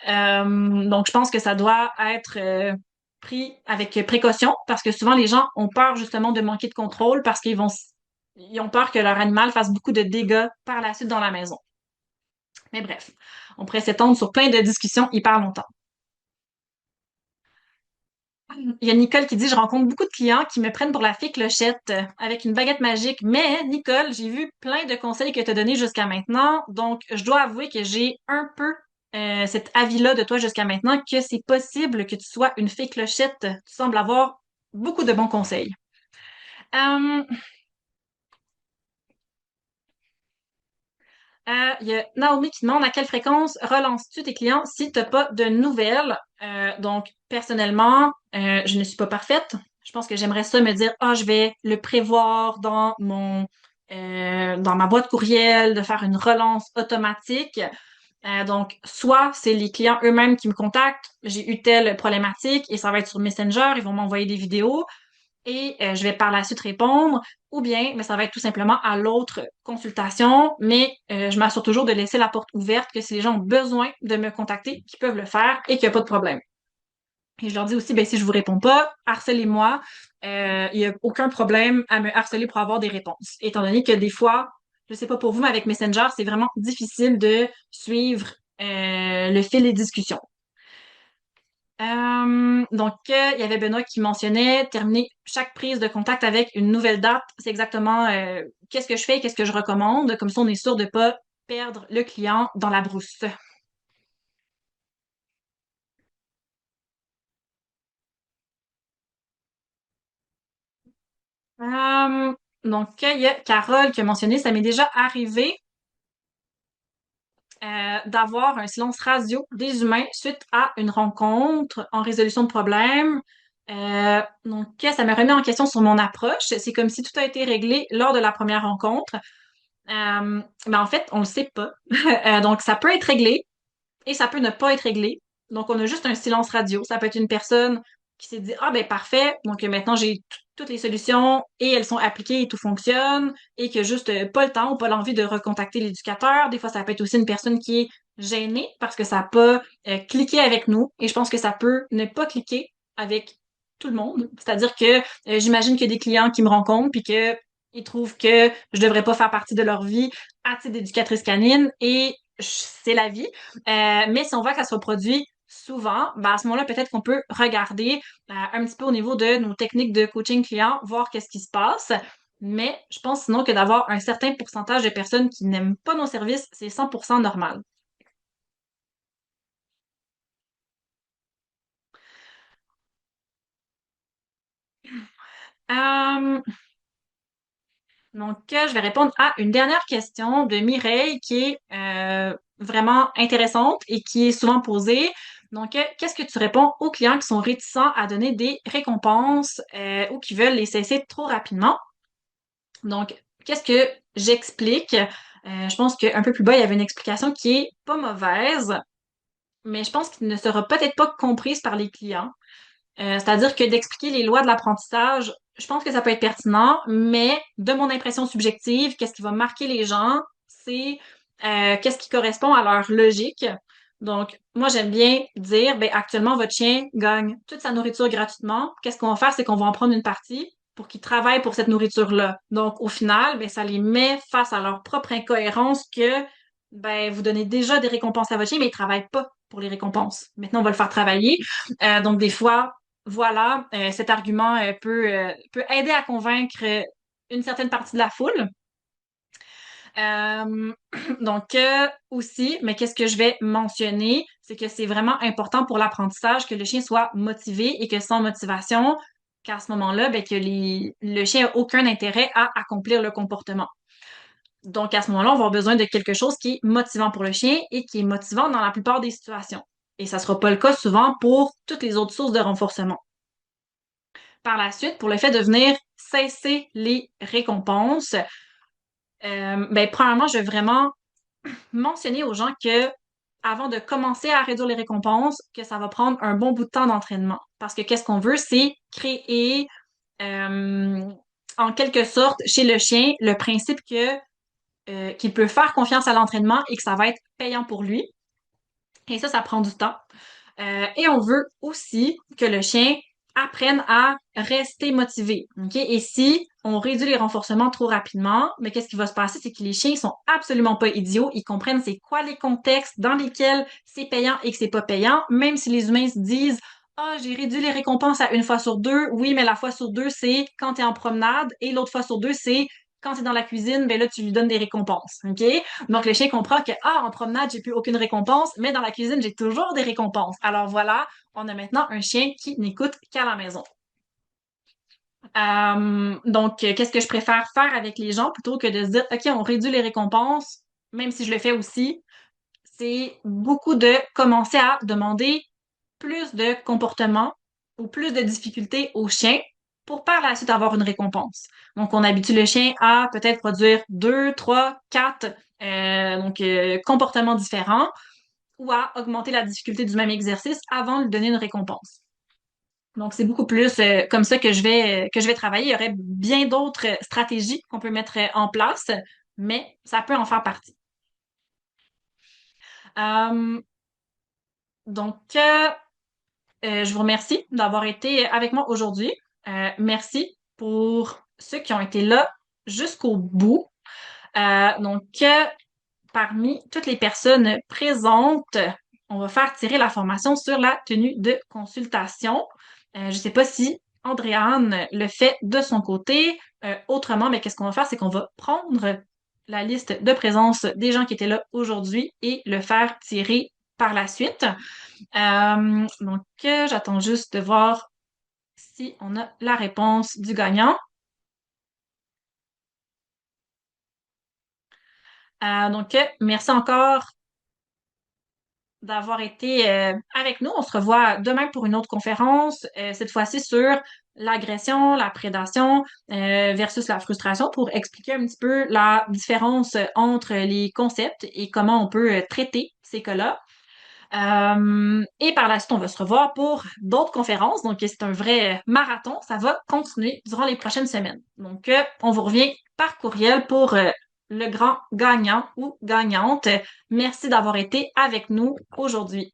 Donc, je pense que ça doit être pris avec précaution parce que souvent les gens ont peur justement de manquer de contrôle parce ils ont peur que leur animal fasse beaucoup de dégâts par la suite dans la maison. Mais bref, on pourrait s'étendre sur plein de discussions hyper longtemps. Il y a Nicole qui dit, je rencontre beaucoup de clients qui me prennent pour la fée clochette avec une baguette magique. Mais, Nicole, j'ai vu plein de conseils que tu as donnés jusqu'à maintenant. Donc, je dois avouer que j'ai un peu cet avis-là de toi jusqu'à maintenant que c'est possible que tu sois une fée clochette. Tu sembles avoir beaucoup de bons conseils. Euh, il y a Naomi qui demande à quelle fréquence relances-tu tes clients si tu n'as pas de nouvelles. Donc, personnellement, je ne suis pas parfaite. Je pense que j'aimerais ça me dire, ah, je vais le prévoir dans ma boîte courriel, de faire une relance automatique. Donc, soit c'est les clients eux-mêmes qui me contactent, j'ai eu telle problématique et ça va être sur Messenger, ils vont m'envoyer des vidéos et je vais par la suite répondre, ou bien mais ça va être tout simplement à l'autre consultation, mais je m'assure toujours de laisser la porte ouverte que si les gens ont besoin de me contacter, qu'ils peuvent le faire et qu'il n'y a pas de problème. Et je leur dis aussi, ben si je vous réponds pas, harcelez-moi. Il n'y a aucun problème à me harceler pour avoir des réponses. Étant donné que des fois, je sais pas pour vous, mais avec Messenger, c'est vraiment difficile de suivre le fil des discussions. Donc, il y avait Benoît qui mentionnait terminer chaque prise de contact avec une nouvelle date. C'est exactement qu'est-ce que je fais et qu'est-ce que je recommande. Comme ça, on est sûr de pas perdre le client dans la brousse. Euh, donc, il y a Carole qui a mentionné, ça m'est déjà arrivé d'avoir un silence radio des humains suite à une rencontre en résolution de problème. Donc, ça me remet en question sur mon approche. C'est comme si tout a été réglé lors de la première rencontre. Mais en fait, on le sait pas. Donc, ça peut être réglé et ça peut ne pas être réglé. Donc, on a juste un silence radio. Ça peut être une personne qui s'est dit, ah ben parfait, donc maintenant j'ai toutes les solutions et elles sont appliquées et tout fonctionne et que juste pas le temps ou pas l'envie de recontacter l'éducateur. Des fois, ça peut être aussi une personne qui est gênée parce que ça n'a pas cliqué avec nous et je pense que ça peut ne pas cliquer avec tout le monde. C'est-à-dire que j'imagine qu'il y a des clients qui me rencontrent puis que ils trouvent que je devrais pas faire partie de leur vie à titre d'éducatrice canine et c'est la vie. Mais si on voit que ça se reproduit souvent, ben à ce moment-là, peut-être qu'on peut regarder un petit peu au niveau de nos techniques de coaching client, voir qu'est-ce qui se passe. Mais je pense sinon que d'avoir un certain pourcentage de personnes qui n'aiment pas nos services, c'est 100% normal. Euh, donc, je vais répondre à une dernière question de Mireille qui est vraiment intéressante et qui est souvent posée. Donc, qu'est-ce que tu réponds aux clients qui sont réticents à donner des récompenses ou qui veulent les cesser trop rapidement? Donc, qu'est-ce que j'explique? Je pense qu'un peu plus bas, il y avait une explication qui est pas mauvaise, mais je pense qu'il ne sera peut-être pas comprise par les clients. C'est-à-dire que d'expliquer les lois de l'apprentissage, je pense que ça peut être pertinent, mais de mon impression subjective, qu'est-ce qui va marquer les gens, c'est qu'est-ce qui correspond à leur logique. Donc, moi, j'aime bien dire, ben, actuellement, votre chien gagne toute sa nourriture gratuitement. Qu'est-ce qu'on va faire, c'est qu'on va en prendre une partie pour qu'ils travaillent pour cette nourriture-là. Donc, au final, ben, ça les met face à leur propre incohérence que, ben, vous donnez déjà des récompenses à votre chien, mais il travaille pas pour les récompenses. Maintenant, on va le faire travailler. Donc, des fois, Voilà, cet argument peut aider à convaincre une certaine partie de la foule. Euh, donc, aussi, mais qu'est-ce que je vais mentionner, c'est que c'est vraiment important pour l'apprentissage que le chien soit motivé et que sans motivation, qu'à ce moment-là, ben, le chien n'a aucun intérêt à accomplir le comportement. Donc, à ce moment-là, on va avoir besoin de quelque chose qui est motivant pour le chien et qui est motivant dans la plupart des situations. Et ça sera pas le cas souvent pour toutes les autres sources de renforcement. Par la suite, pour le fait de venir cesser les récompenses, ben, premièrement, je vais vraiment mentionner aux gens que avant de commencer à réduire les récompenses, que ça va prendre un bon bout de temps d'entraînement. Parce que qu'est-ce qu'on veut, c'est créer euh, en quelque sorte chez le chien le principe que qu'il peut faire confiance à l'entraînement et que ça va être payant pour lui. Et ça prend du temps. Et on veut aussi que le chien apprenne à rester motivé. OK? Et si on réduit les renforcements trop rapidement, mais qu'est-ce qui va se passer? C'est que les chiens sont absolument pas idiots. Ils comprennent c'est quoi les contextes dans lesquels c'est payant et que c'est pas payant, même si les humains se disent ah, j'ai réduit les récompenses à une fois sur deux. Oui, mais la fois sur deux, c'est quand tu es en promenade et l'autre fois sur deux, c'est quand tu es dans la cuisine, ben là, tu lui donnes des récompenses. OK? Donc, le chien comprend que, ah, en promenade, j'ai plus aucune récompense, mais dans la cuisine, j'ai toujours des récompenses. Alors voilà, on a maintenant un chien qui n'écoute qu'à la maison. Donc, qu'est-ce que je préfère faire avec les gens plutôt que de se dire, OK, on réduit les récompenses, même si je le fais aussi, c'est beaucoup de commencer à demander plus de comportement ou plus de difficultés au chien pour par la suite avoir une récompense. Donc, on habitue le chien à peut-être produire deux, trois, quatre comportements différents ou à augmenter la difficulté du même exercice avant de lui donner une récompense. Donc, c'est beaucoup plus comme ça que je vais travailler. Il y aurait bien d'autres stratégies qu'on peut mettre en place, mais ça peut en faire partie. Euh, donc, je vous remercie d'avoir été avec moi aujourd'hui. Merci pour ceux qui ont été là jusqu'au bout. Donc, parmi toutes les personnes présentes, on va faire tirer la formation sur la tenue de consultation. Je ne sais pas si Andréane le fait de son côté. Autrement, mais qu'est-ce qu'on va faire, c'est qu'on va prendre la liste de présence des gens qui étaient là aujourd'hui et le faire tirer par la suite. Donc, j'attends juste de voir si on a la réponse du gagnant. Donc, merci encore d'avoir été avec nous. On se revoit demain pour une autre conférence, cette fois-ci sur l'agression, la prédation versus la frustration pour expliquer un petit peu la différence entre les concepts et comment on peut traiter ces cas-là. Et par la suite, on va se revoir pour d'autres conférences. Donc, c'est un vrai marathon. Ça va continuer durant les prochaines semaines. Donc, on vous revient par courriel pour le grand gagnant ou gagnante. Merci d'avoir été avec nous aujourd'hui.